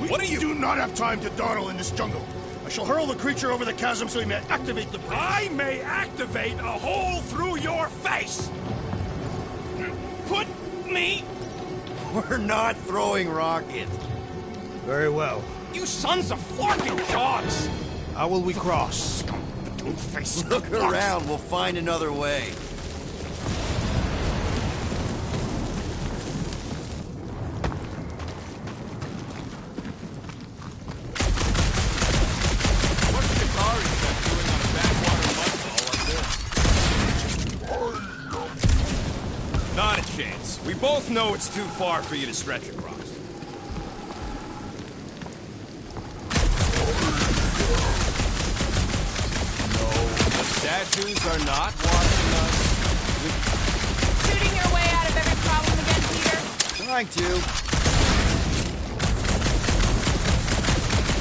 What are you... do not have time to dawdle in this jungle. I shall hurl the creature over the chasm so he may activate the bridge. I may activate a hole through your face! Put me... We're not throwing rockets. Very well. You sons of flarking dogs! How will we cross? Look around, we'll find another way. What's Chitauri doing on a backwater mudfall like this? Not a chance. We both know it's too far for you to stretch across. Statues are not watching us. Shooting your way out of every problem again, Peter? Trying to.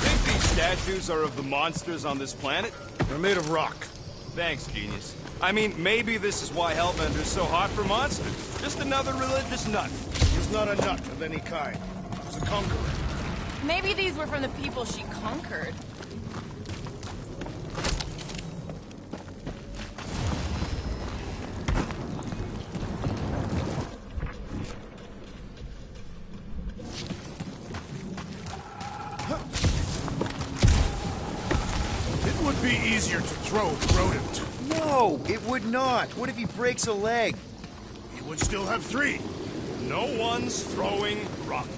Think these statues are of the monsters on this planet? They're made of rock. Thanks, genius. I mean, maybe this is why Hellbender's so hot for monsters. Just another religious nut. He's not a nut of any kind. He's a conqueror. Maybe these were from the people she conquered. It would be easier to throw the rodent. No, it would not. What if he breaks a leg? He would still have 3. No one's throwing rockets.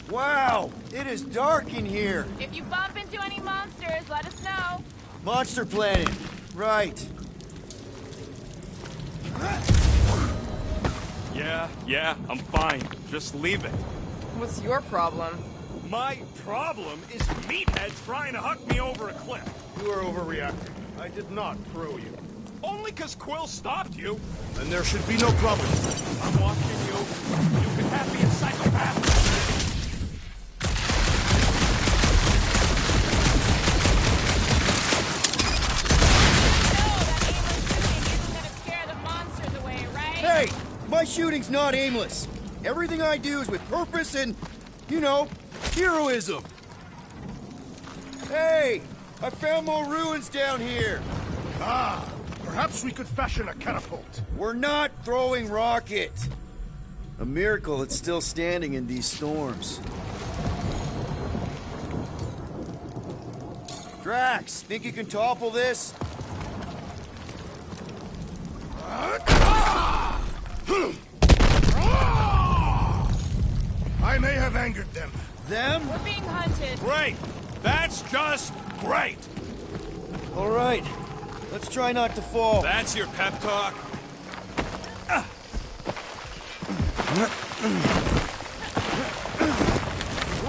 Wow, it is dark in here. If you bump into any monsters, let us know. Monster planet. Right. Yeah, I'm fine. Just leave it. What's your problem? My problem is meatheads trying to huck me over a cliff. You are overreacting. I did not throw you. Only 'cause Quill stopped you. And there should be no problem. I'm watching you. You could have me a psychopath. Hey, my shooting's not aimless. Everything I do is with purpose and, you know, heroism. Hey, I found more ruins down here. Ah, perhaps we could fashion a catapult. We're not throwing rockets. A miracle it's still standing in these storms. Drax, think you can topple this? I may have angered them, Them? We're being hunted. Great! That's just great! All right. Let's try not to fall. That's your pep talk?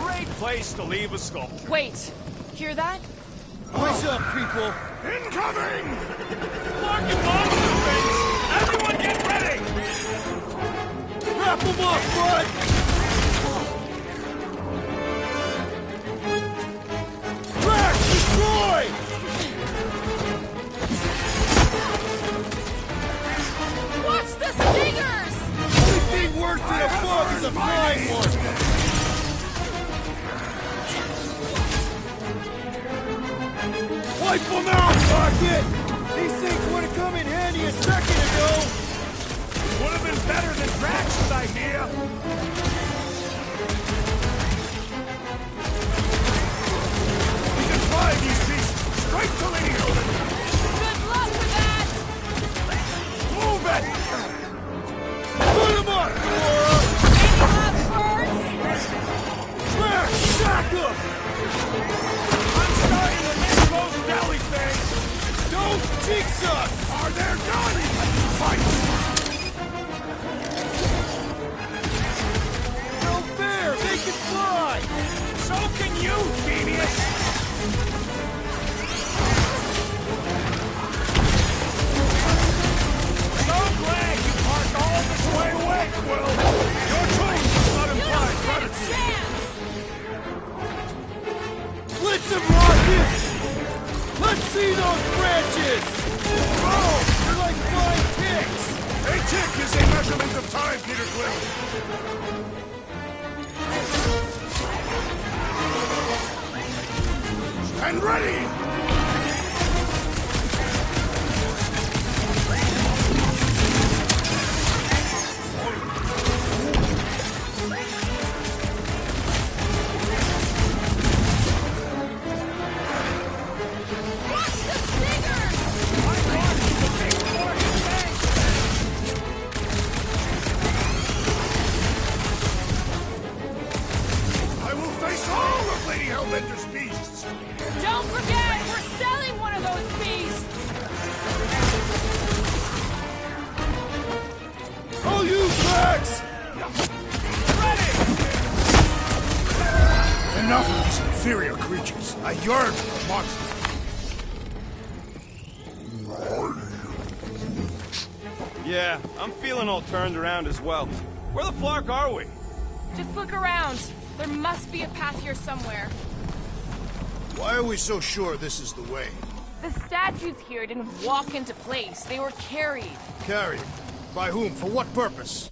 Great place to leave a sculpture. Wait, hear that? What's up, people? Incoming! Fucking monster things! Everyone get ready! Wrap them up, bud! Crash! Destroy! Watch the stingers! Only thing worse than a bug is a flying one! Wipe them out, Rocket! These things would have come in handy a second ago! Would have been better than Drax's idea! We can fly these beasts straight to Lady Hilden! Good luck with that! Move it! Put them up, Laura! Any last words? Crash! Sack 'em! I'm starting to miss those deli things! Don't jinx us! Are there none? Fight! No fair! They can fly! So can you, genius! So glad you parked all this way away, Quill! Your tone does not You imply don't stand a gratitude! chance! Blitz them, Rocket! Let's see those branches! Oh, you're like flying ticks! A tick is a measurement of time, Peter Quill! And ready! Watch the stingers! I will face all of Lady Hellbender's beasts! Don't forget, we're selling one of those beasts! Oh, you cracks! Enough of these inferior creatures. I yearn for a monster. Yeah, I'm feeling all turned around as well. Where the flark are we? Just look around. There must be a path here somewhere. Why are we so sure this is the way? The statues here didn't walk into place. They were carried. Carried. By whom? For what purpose?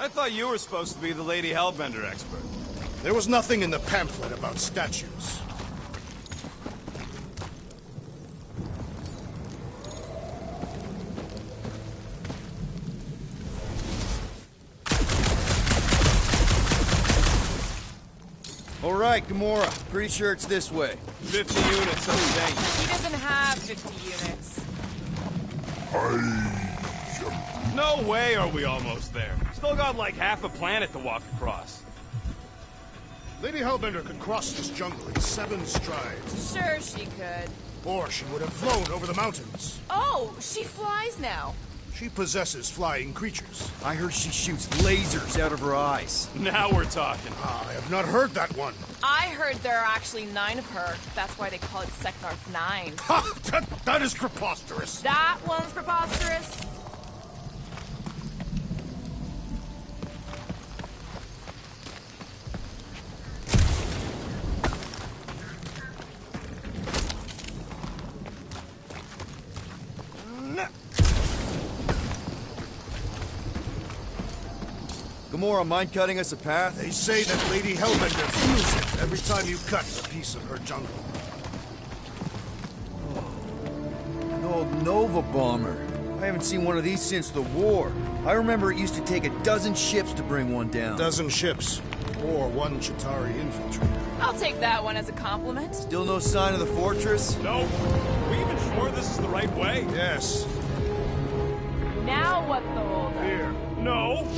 I thought you were supposed to be the Lady Hellbender expert. There was nothing in the pamphlet about statues. All right, Gamora. Pretty sure it's this way. 50 units of state. He doesn't have 50 units. No way are we almost there. Still got like half a planet to walk across. Lady Hellbender could cross this jungle in 7 strides. Sure she could. Or she would have flown over the mountains. Oh, she flies now. She possesses flying creatures. I heard she shoots lasers out of her eyes. Now we're talking. I have not heard that one. I heard there are actually 9 of her. That's why they call it Seknarf 9. Ha! That is preposterous. That one's preposterous. Gamora, mind cutting us a path? They say that Lady Hellbender feels it every time you cut a piece of her jungle. An old Nova bomber. I haven't seen one of these since the war. I remember it used to take a dozen ships to bring one down. A dozen ships, or one Chitauri infiltrator. I'll take that one as a compliment. Still no sign of the fortress? No. Are we even sure this is the right way? Yes. Now what's the holdup? Here. No.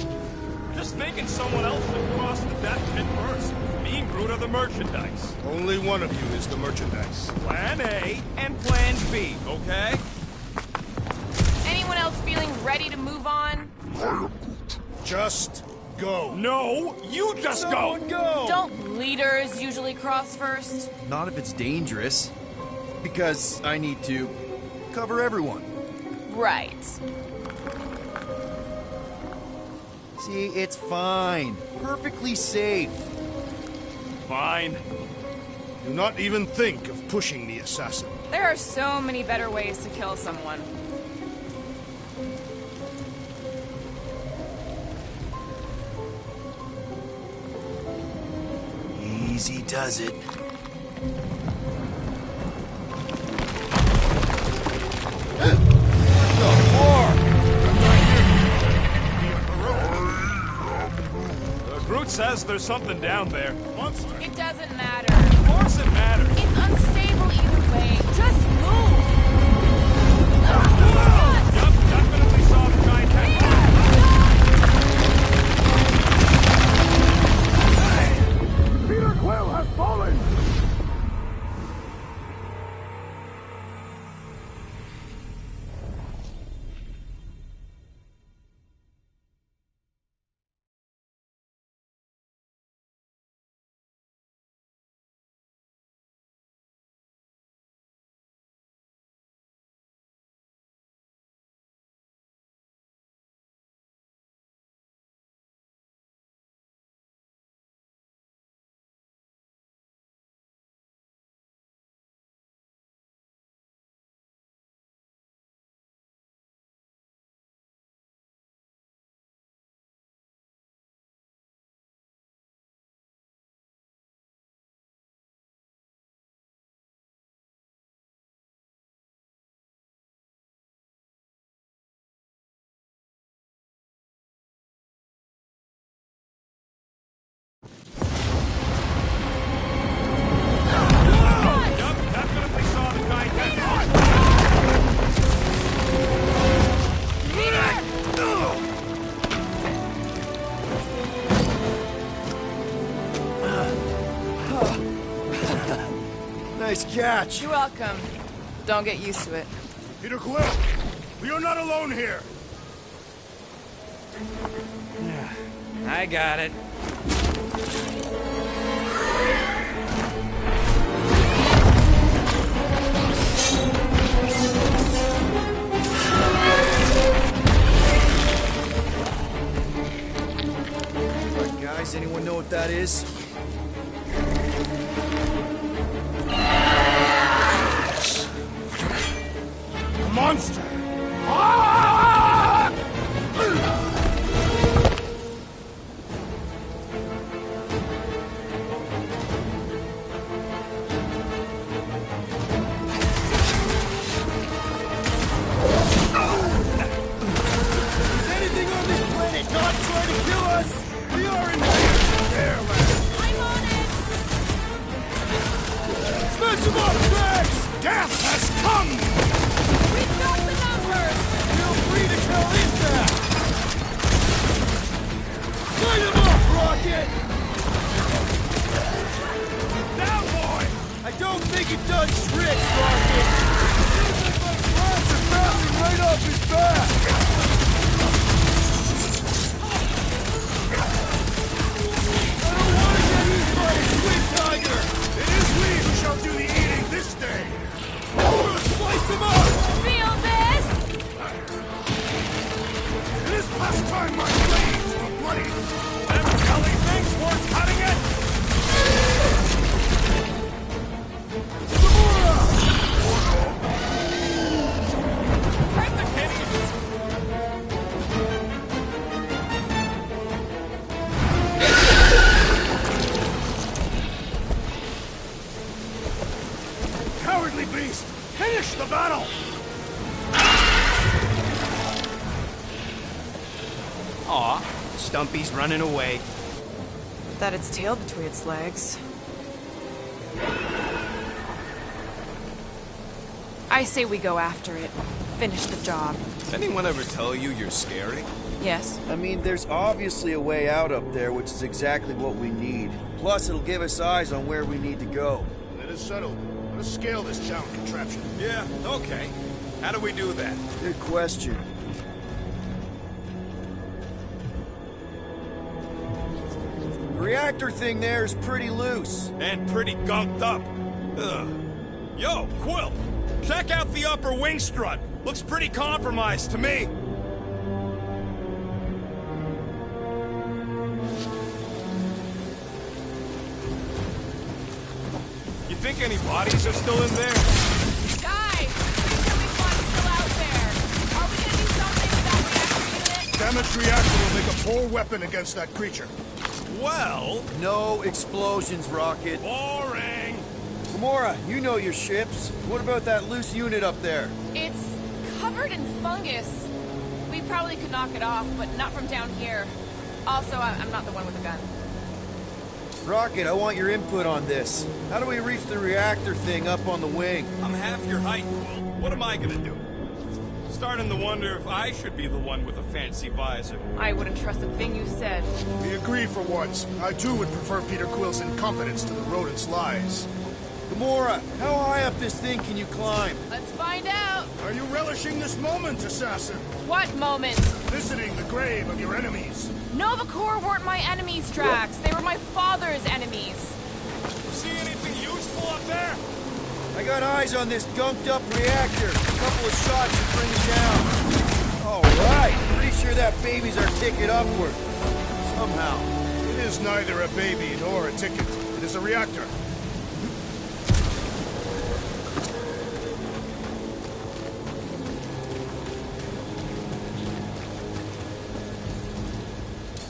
Just thinking someone else should cross the death pit first. Me and Groot are the merchandise. Only one of you is the merchandise. Plan A and Plan B, okay? Anyone else feeling ready to move on? Just go. No, you just go! Go! Don't leaders usually cross first? Not if it's dangerous. Because I need to cover everyone. Right. See, it's fine. Perfectly safe. Fine. Do not even think of pushing the assassin. There are so many better ways to kill someone. Easy does it. Groot says there's something down there. Monster! It doesn't matter. Of course it matters. It's unstable either way. Just move! Yup, definitely saw the giant head. Peter Quill has fallen! Yup, definitely saw the giant head. Nice catch. You're welcome. Don't get used to it. Peter Quill, we are not alone here. I got it. Right, guys, anyone know what that is? A monster! Is anything on this planet not trying to kill us? We are in fairyland. I'm on it! Smash them up, Drax! Death has come! We've got the numbers! Feel free to tell him that! Light him up, Rocket! Now, boy! I don't think it does tricks, Rocket! Seems like my plants are bouncing right off his back! I don't want to get eaten by a twin tiger! It is we who shall do the eating this day! I'm gonna slice him up! Feel this? It is past time my blades were bloody! Them Kelly things worth cutting it? Gamora! Break the kitty! Aw, Stumpy's running away. That its tail between its legs. I say we go after it. Finish the job. Anyone ever tell you you're scary? Yes? I mean, there's obviously a way out up there, which is exactly what we need. Plus, it'll give us eyes on where we need to go. Let us settle. Let us scale this town contraption. Yeah, okay. How do we do that? Good question. The reactor thing there is pretty loose. And pretty gunked up. Ugh. Yo, Quill! Check out the upper wing strut. Looks pretty compromised to me. You think any bodies are still in there? Guys, the squad's still out there. Are we gonna do something with that reactor unit? Damaged reactor will make a poor weapon against that creature. Well... No explosions, Rocket. Boring! Gamora, you know your ships. What about that loose unit up there? It's covered in fungus. We probably could knock it off, but not from down here. Also, I'm not the one with the gun. Rocket, I want your input on this. How do we reach the reactor thing up on the wing? I'm half your height, Quill. What am I gonna do? Starting to wonder if I should be the one with a fancy visor. I wouldn't trust a thing you said. We agree for once. I too would prefer Peter Quill's incompetence to the rodent's lies. Gamora, how high up this thing can you climb? Let's find out. Are you relishing this moment, assassin? What moment? Visiting the grave of your enemies. Nova Corps weren't my enemies, Drax. They were my father's enemies. See anything useful up there? I got eyes on this gunked up reactor. A couple of shots should bring it down. All right. Pretty sure that baby's our ticket upward. Somehow. It is neither a baby nor a ticket. It is a reactor.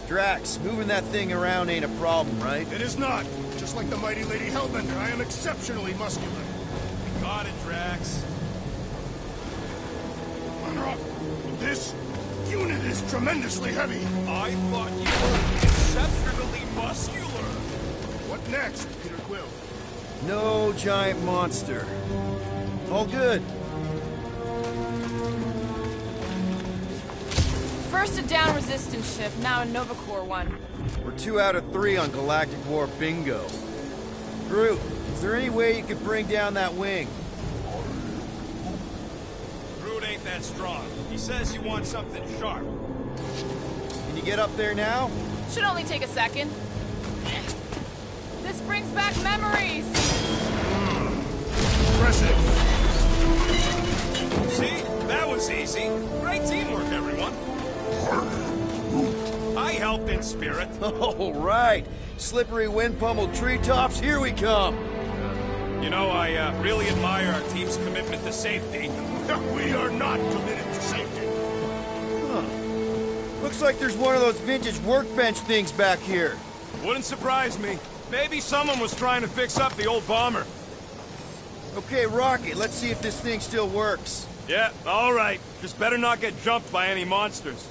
Drax, moving that thing around ain't a problem, right? It is not. Just like the mighty Lady Hellbender, I am exceptionally muscular. Got it, Drax. This unit is tremendously heavy. I thought you were exceptionally muscular. What next, Peter Quill? No giant monster. All good. First a down resistance ship, now a Nova Corps one. We're 2 out of 3 on Galactic War bingo. Groot, is there any way you could bring down that wing? Groot ain't that strong. He says you want something sharp. Can you get up there now? Should only take a second. This brings back memories. Impressive. See? That was easy. Great teamwork, everyone. I helped in spirit. All right. Slippery wind-pummeled treetops, here we come. You know, I really admire our team's commitment to safety. We are not committed to safety. Huh. Looks like there's one of those vintage workbench things back here. Wouldn't surprise me. Maybe someone was trying to fix up the old bomber. Okay, Rocket, let's see if this thing still works. Yeah, all right. Just better not get jumped by any monsters.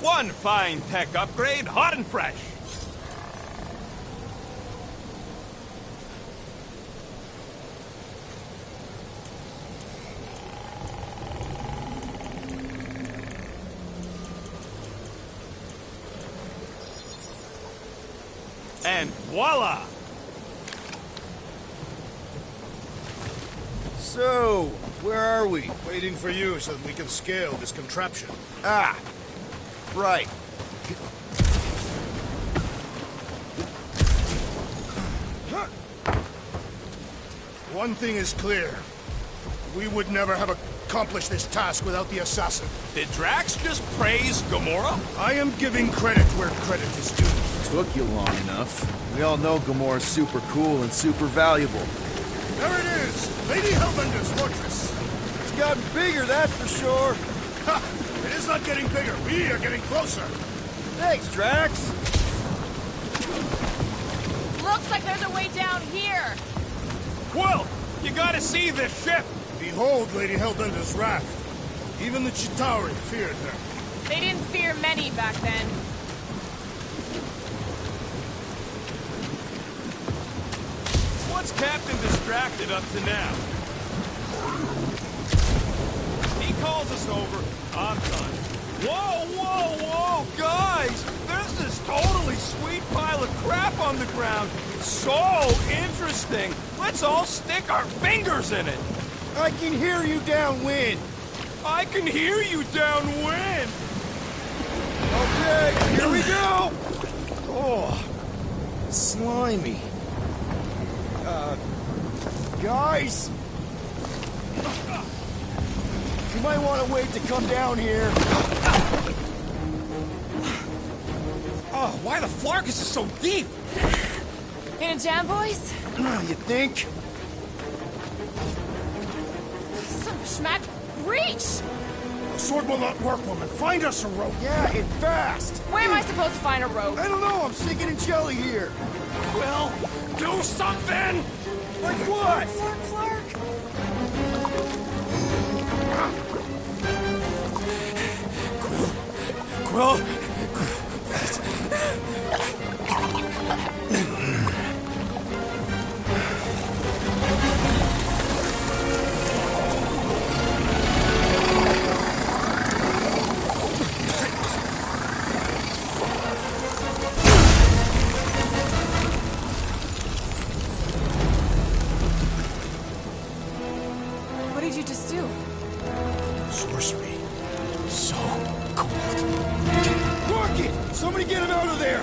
One fine tech upgrade, hot and fresh. And voila! So, where are we? Waiting for you so that we can scale this contraption. Ah, right. One thing is clear. We would never have accomplished this task without the assassin. Did Drax just praise Gamora? I am giving credit where credit is due. Took you long enough. We all know Gamora's super cool and super valuable. There it is! Lady Hellbender's fortress! It's gotten bigger, that's for sure. Ha! It is not getting bigger. We are getting closer. Thanks, Drax. Looks like there's a way down here. Quill, you gotta see this ship. Behold Lady Hellbender's wrath. Even the Chitauri feared her. They didn't fear many back then. What's Captain Distracted up to now? He calls us over, I'm done. Whoa, whoa, whoa, guys! There's this totally sweet pile of crap on the ground. It's so interesting. Let's all stick our fingers in it. I can hear you downwind. I can hear you downwind. Okay, here we go. Oh, slimy. Guys? You might want to wait to come down here. Oh, why the Flarkus is so deep? In a jam, boys? You think? Son of a schmack. Reach! A sword will not work, woman. Find us a rope. Yeah, and fast. Where am I supposed to find a rope? I don't know, I'm sinking in jelly here. Well, do something! Like what? Quill? What did you just do? Sorcery. So cold. Rocket! Somebody get him out of there!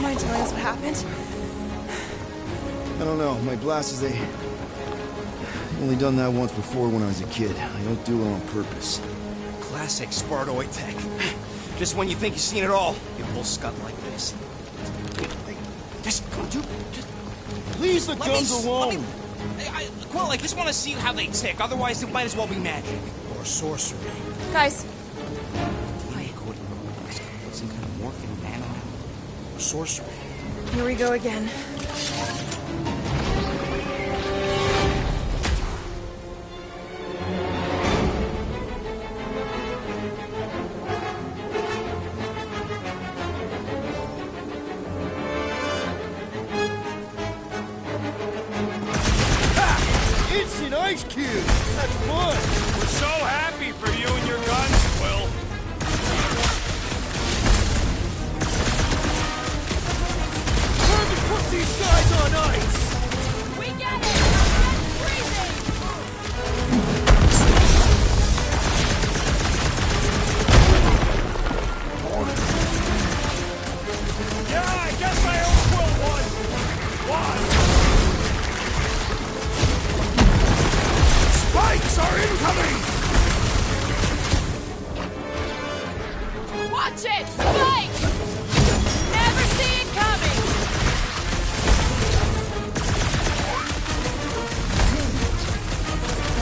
Mind telling us what happened? I don't know. My glasses, they... only done that once before when I was a kid. I don't do it on purpose. Classic Spartoid tech. Just when you think you've seen it all, you pull scut like this. Just Leave the guns alone! Quill, I just want to see how they tick. Otherwise, it might as well be magic. Or sorcery. Guys, Some kind of morphine nano. Or sorcery. here we go again. Instant ice cube! That's fun! We're so happy for you and your guns, Quill. Time to put these guys on ice! We get it! It's freezing! Yeah, I guess I owe Quill one. One. Spikes are incoming! Watch it! Spike! Never see it coming!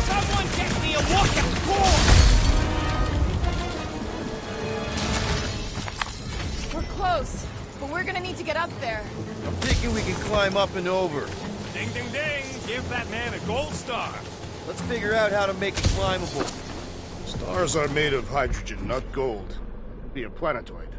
Someone get me a look at the core! We're close, but we're gonna need to get up there. I'm thinking we can climb up and over. Ding, ding, ding. Give that man a gold star. Let's figure out how to make it climbable. Stars are made of hydrogen, not gold. Be a planetoid.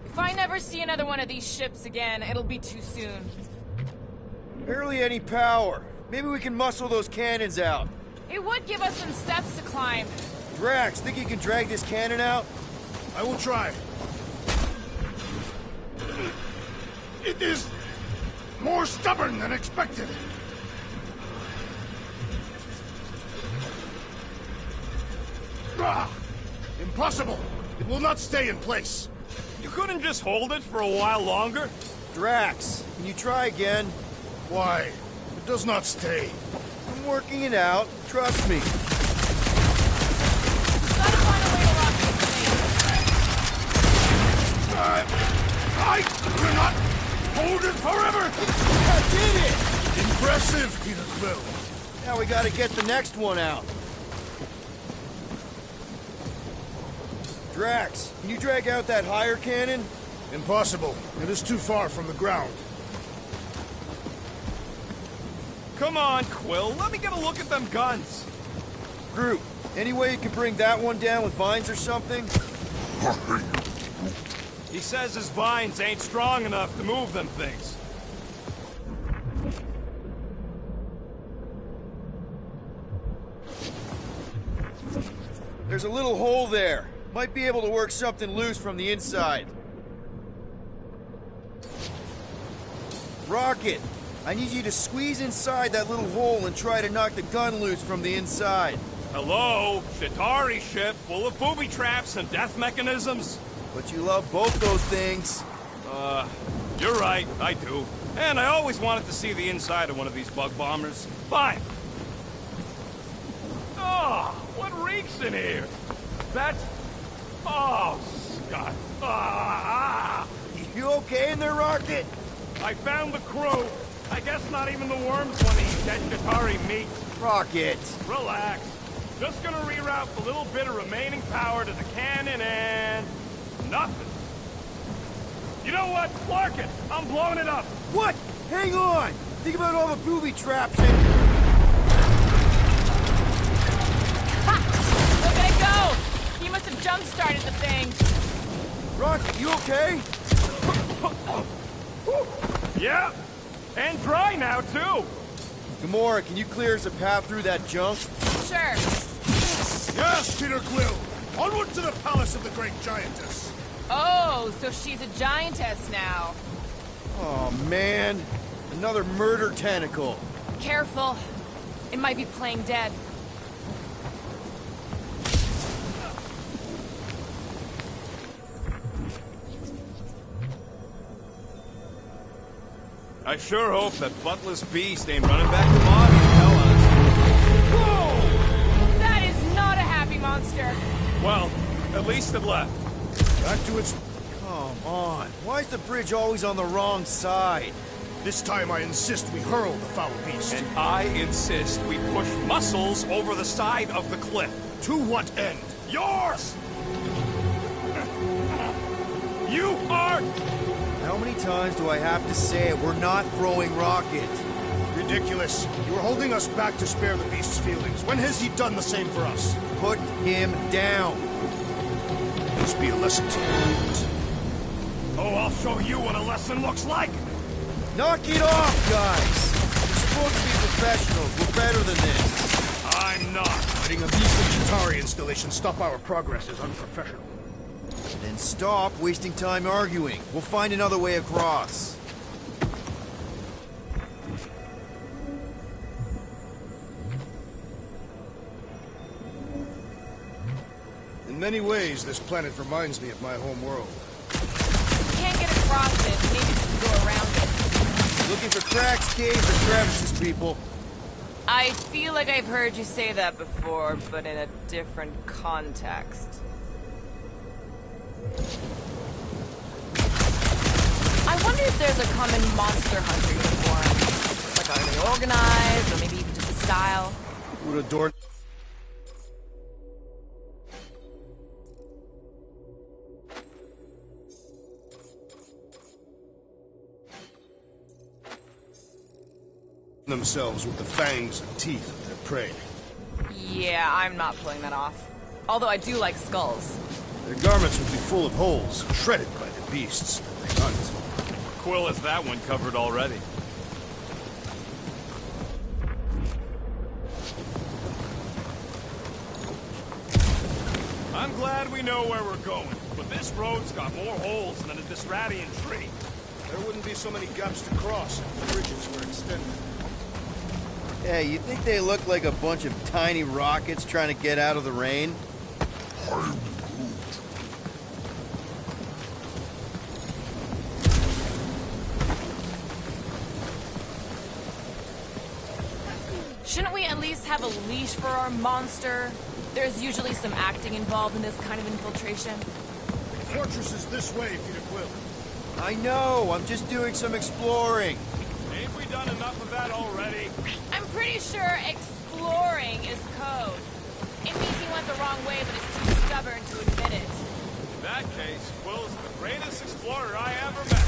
If I never see another one of these ships again, it'll be too soon. Barely any power. Maybe we can muscle those cannons out. It would give us some steps to climb. Drax, think you can drag this cannon out? I will try. It is more stubborn than expected. Ah, impossible! It will not stay in place. You couldn't just hold it for a while longer? Drax, can you try again? Why? It does not stay. I'm working it out. Trust me. Gotta find a way to lock this thing. I cannot hold it forever! I did it! Impressive, Peter Quill. Now we gotta get the next one out. Drax, can you drag out that higher cannon? Impossible. It is too far from the ground. Come on, Quill, let me get a look at them guns. Groot, any way you can bring that one down with vines or something? He says his vines ain't strong enough to move them things. There's a little hole there. Might be able to work something loose from the inside. Rocket, I need you to squeeze inside that little hole and try to knock the gun loose from the inside. Hello? Shatari ship full of booby traps and death mechanisms? But you love both those things. You're right, I do. And I always wanted to see the inside of one of these bug bombers. Fine. Oh, what reeks in here? That's... Oh, Scott. You okay in there, Rocket? I found the crew. I guess not even the worms want to eat that Shatari meat. Rocket. Relax. Just gonna reroute the little bit of remaining power to the cannon and... nothing. You know what? Mark it! I'm blowing it up! What? Hang on! Think about all the booby traps and... Ha! Look at it go! He must have jump-started the thing. Rocket, you okay? Yeah! And dry now, too! Gamora, can you clear us a path through that junk? Sure. Yes, Peter Quill! Onward to the palace of the great giantess! Oh, so she's a giantess now. Oh, man. Another murder tentacle. Careful. It might be playing dead. I sure hope that buttless beast ain't running back to Bobby to tell us. Whoa! That is not a happy monster. Well, at least it left. Back to its... Come on. Why is the bridge always on the wrong side? This time I insist we hurl the foul beast. And I insist we push muscles over the side of the cliff. To what end? Yours! You are... How many times do I have to say it? We're not throwing Rocket. Ridiculous. You are holding us back to spare the beast's feelings. When has he done the same for us? Put him down. This be a lesson to you. Oh, I'll show you what a lesson looks like! Knock it off, guys! We're supposed to be professionals. We're better than this. I'm not. Letting a beastly Chitauri installation stop our progress is unprofessional. Then stop wasting time arguing. We'll find another way across. In many ways, this planet reminds me of my home world. We can't get across it. Maybe we can go around it. Looking for cracks, caves, or crevices, people. I feel like I've heard you say that before, but in a different context. I wonder if there's a common monster hunter uniform. Like, are they organized, or maybe even just a style? Would adorn... themselves with the fangs and teeth of their prey. Yeah, I'm not pulling that off. Although I do like skulls. Their garments would be full of holes, shredded by the beasts that they hunt. Quill has that one covered already. I'm glad we know where we're going, but this road's got more holes than a Disradian tree. There wouldn't be so many gaps to cross if the bridges were extended. Hey, you think they look like a bunch of tiny rockets trying to get out of the rain? Shouldn't we at least have a leash for our monster? There's usually some acting involved in this kind of infiltration. The fortress is this way, Peter Quill. I know, I'm just doing some exploring. Ain't we done enough of that already? I'm pretty sure exploring is code. It means he went the wrong way, but is too stubborn to admit it. In that case, Quill's the greatest explorer I ever met.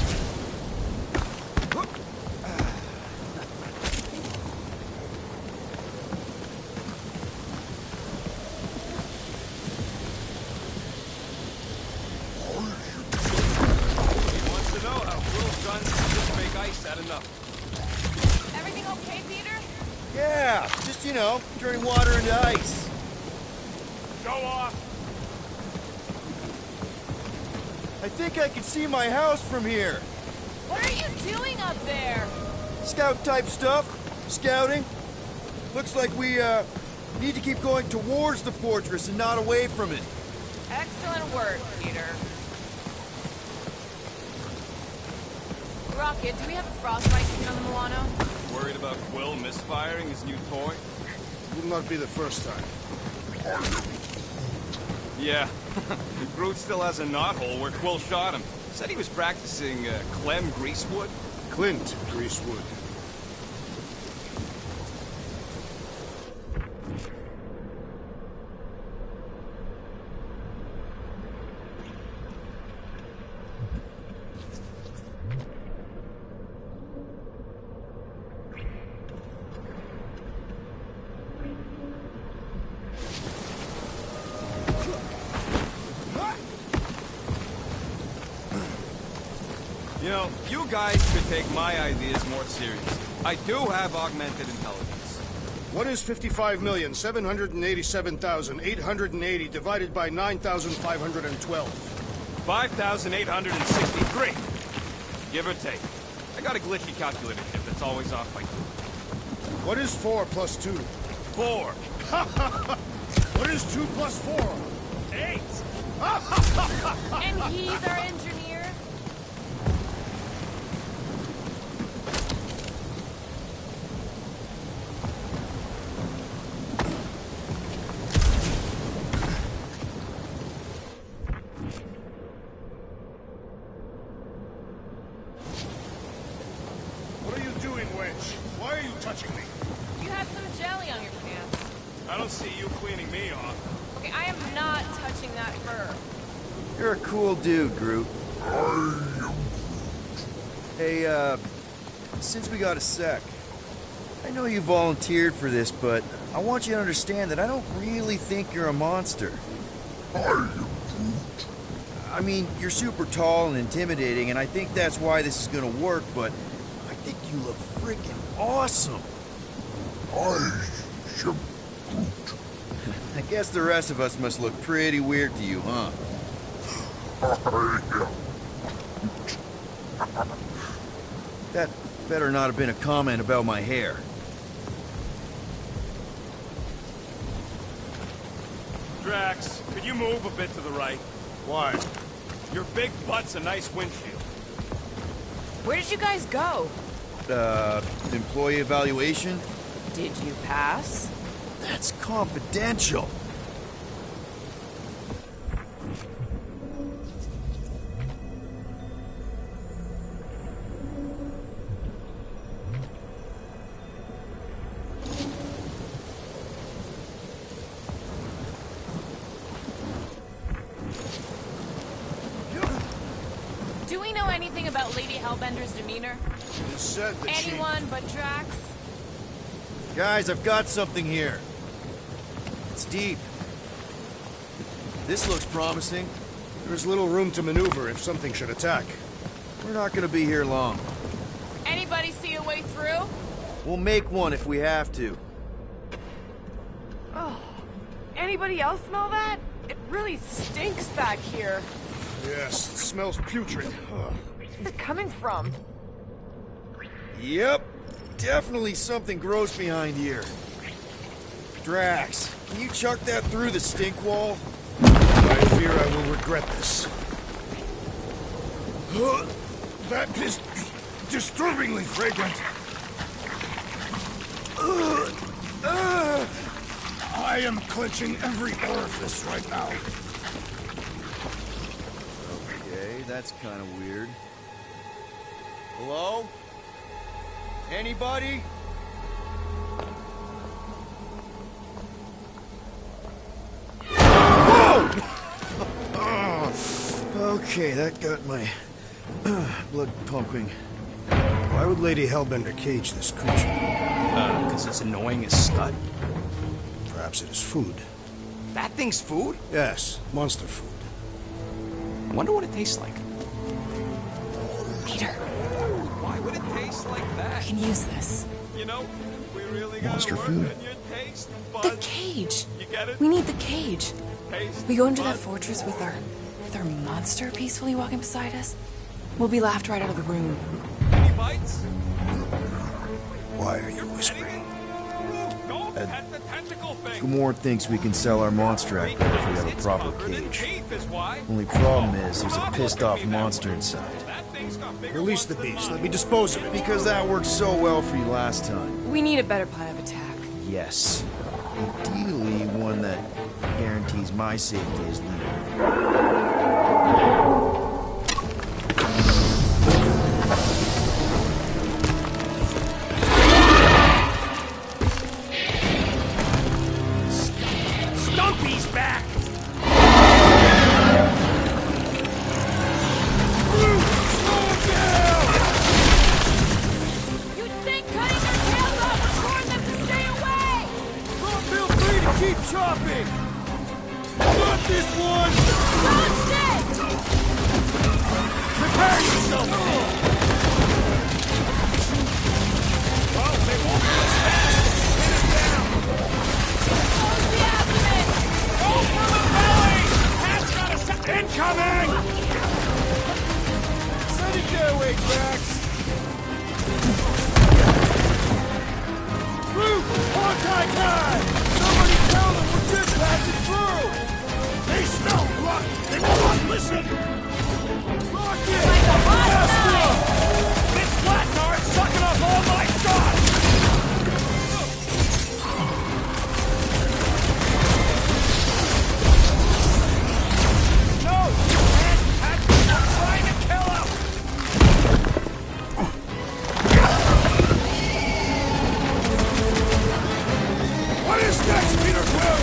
Everything okay, Peter? Yeah, just, you know, turning water into ice. Go off! I think I can see my house from here. What are you doing up there? Scout-type stuff. Scouting. Looks like we, need to keep going towards the fortress and not away from it. Excellent work, Peter. Rocket, do we have a frostbite ticket on the Milano? Worried about Quill misfiring his new toy? Will not be the first time. Yeah. Groot still has a knothole where Quill shot him. Said he was practicing, Clem Greasewood? Clint Greasewood. You know, you guys should take my ideas more seriously. I do have augmented intelligence. What is 55,787,880 divided by 9,512? 5,863. Give or take. I got a glitchy calculator chip that's always off by 2. What is 4 plus 2? 4. What is 2 plus 4? 8. And he's our engineer? What are you doing, Wedge? Why are you touching me? You have some jelly on your pants. I don't see you cleaning me off. Okay, I am not touching that fur. You're a cool dude, Groot. Hey, since we got a sec, I know you volunteered for this, but I want you to understand that I don't really think you're a monster. I mean, you're super tall and intimidating, and I think that's why this is gonna work, but I think you look freaking awesome. I guess the rest of us must look pretty weird to you, huh? That better not have been a comment about my hair. Drax, could you move a bit to the right? Why? Your big butt's a nice windshield. Where did you guys go? Employee evaluation? Did you pass? That's confidential. Do we know anything about Lady Hellbender's demeanor? It said that Anyone but Drax? Guys, I've got something here. It's deep. This looks promising. There's little room to maneuver if something should attack. We're not gonna be here long. Anybody see a way through? We'll make one if we have to. Oh. Anybody else smell that? It really stinks back here. Yes, it smells putrid. Where's it coming from? Yep, definitely something gross behind here. Drax, can you chuck that through the stink wall? I fear I will regret this. That is disturbingly fragrant. I am clenching every orifice right now. Okay, that's kind of weird. Hello? Anybody? Okay, that got my blood pumping. Why would Lady Hellbender cage this creature? Because it's annoying as scut. Perhaps it is food. That thing's food? Yes, monster food. I wonder what it tastes like. Peter. Why would it taste like that? We can use this. You know, we really gotta Monster work food? on your taste The buds. cage. You get it? We need the cage. Taste We go into that buds. fortress with our monster peacefully walking beside us. We'll be laughed right out of the room. Any bites? Why are you whispering? Don't pet the tentacle thing. Gamorrean thinks we can sell our monster actor if we have a It's proper covered in cage. teeth is why. Only problem is there's a Stop pissed looking off at me that monster way. inside. That thing's got bigger Release ones the than beast. mine. Let me dispose of it. Because that worked so well for you last time. We need a better plan of attack. Yes. Ideally, one that guarantees my safety as leader. Stumpy's back! You'd think cutting their tails off would warn them to stay away! Feel free to keep chopping! Got this one! Lost it! Prepare yourself! Well, they won't be as fast. Hit it down. Close the abdomen! Go for the belly! Hat's got a set. Incoming! Send it their way, Drax! Root! Hawkeye time! Somebody tell them we're just passing through! They smell blood! They will not listen! Rocket! Like a hot knife! This flat guard's sucking up all my shots! No! I'm trying to kill him! What is next, Peter Quill?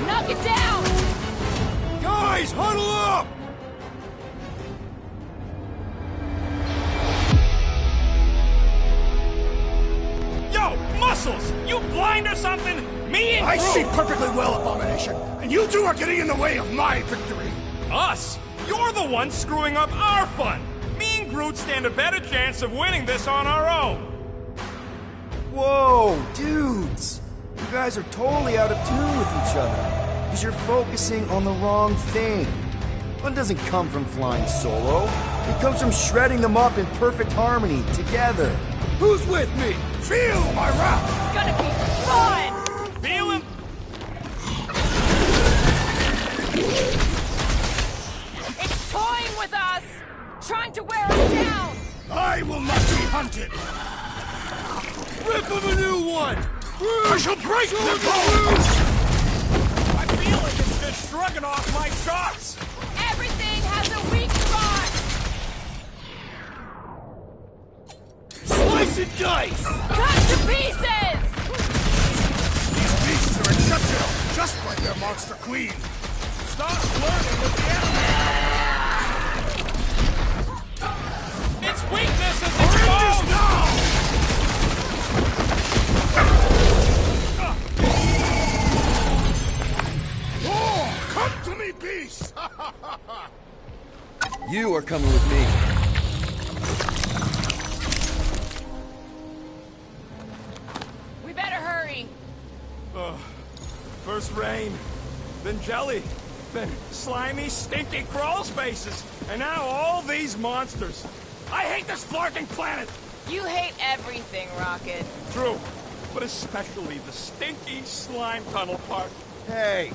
Knock it down! Guys, huddle up! Yo, Muscles! You blind or something? Me and I Groot! see perfectly well, Abomination, and you two are getting in the way of my victory. Us? You're the one screwing up our fun! Me and Groot stand a better chance of winning this on our own! Whoa, dudes! You guys are totally out of tune with each other. Because you're focusing on the wrong thing. Fun doesn't come from flying solo. It comes from shredding them up in perfect harmony, together. Who's with me? Feel my wrath! It's gonna be fun! Feel him? It's toying with us! Trying to wear us down! I will not be hunted! Rip him a new one! I shall break their bones! I feel like it's just shrugging off my shots! Everything has a weak spot! Slice and dice! Cut to pieces! These beasts are exceptional, just like their monster queen. Stop flirting with the enemy! Its weakness is exposed! now! Oh, come to me, beast! You are coming with me. We better hurry. First rain, then jelly, then slimy, stinky crawl spaces, and now all these monsters. I hate this flarking planet! You hate everything, Rocket. True, but especially the stinky slime tunnel part. Hey,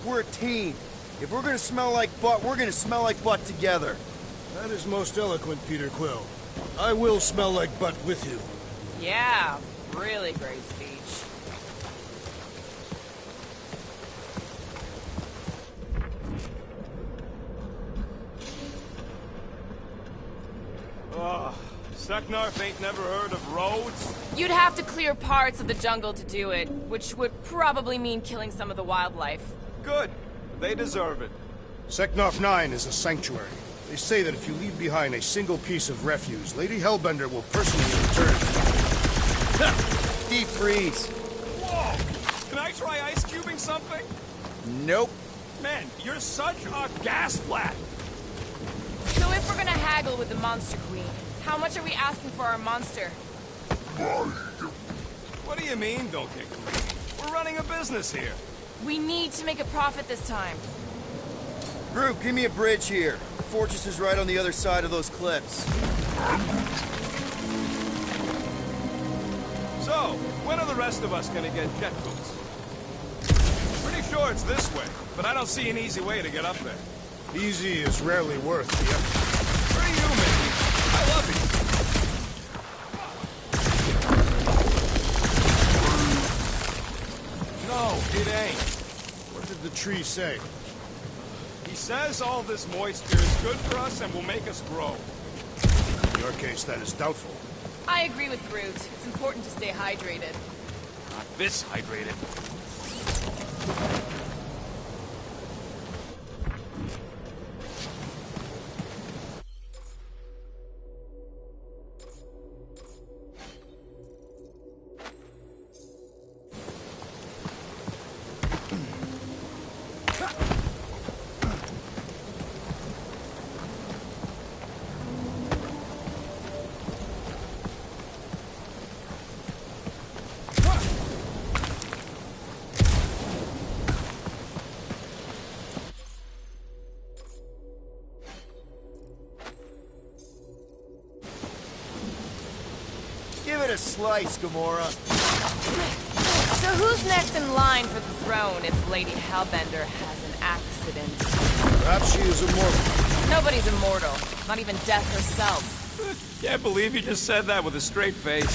we're a team. If we're gonna smell like butt, we're gonna smell like butt together. That is most eloquent, Peter Quill. I will smell like butt with you. Yeah, really great speech. Seknarf ain't never heard of roads? You'd have to clear parts of the jungle to do it, which would probably mean killing some of the wildlife. Good. They deserve it. Seknarf 9 is a sanctuary. They say that if you leave behind a single piece of refuse, Lady Hellbender will personally return. Deep freeze. Whoa! Can I try ice cubing something? Nope. Man, you're such a gas flat. So if we're gonna haggle with the Monster Queen, how much are we asking for our monster? What do you mean, don't get greedy? We're running a business here. We need to make a profit this time. Group, give me a bridge here. The fortress is right on the other side of those cliffs. So, when are the rest of us gonna get jet boots? Pretty sure it's this way, but I don't see an easy way to get up there. Easy is rarely worth the effort. For you, Mickey. I love you. No, it ain't. What did the tree say? He says all this moisture is good for us and will make us grow. In your case, that is doubtful. I agree with Groot. It's important to stay hydrated. Not this hydrated. Give it a slice, Gamora. So who's next in line for the throne if Lady Hellbender has an accident? Perhaps she is immortal. Nobody's immortal. Not even death herself. Can't believe you just said that with a straight face.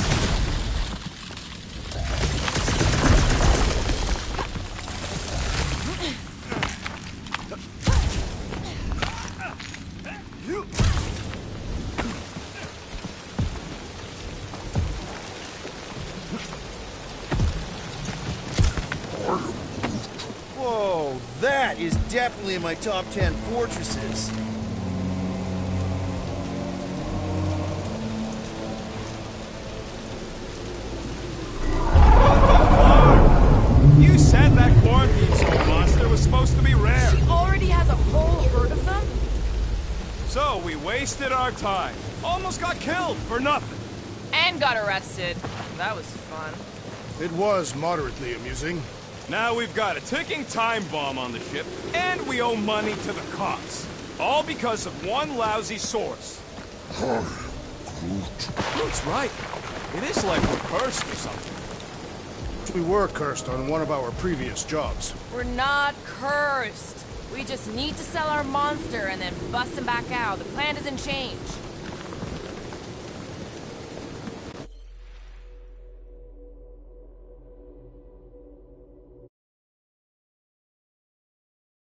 Whoa, that is definitely in my top 10 fortresses. You said that quarantine soul monster was supposed to be rare. She already has a whole herd of them? So we wasted our time. Almost got killed for nothing. And got arrested. That was fun. It was moderately amusing. Now we've got a ticking time bomb on the ship, and we owe money to the cops. All because of one lousy source. Groot's right. It is like we're cursed or something. We were cursed on one of our previous jobs. We're not cursed. We just need to sell our monster and then bust him back out. The plan doesn't change.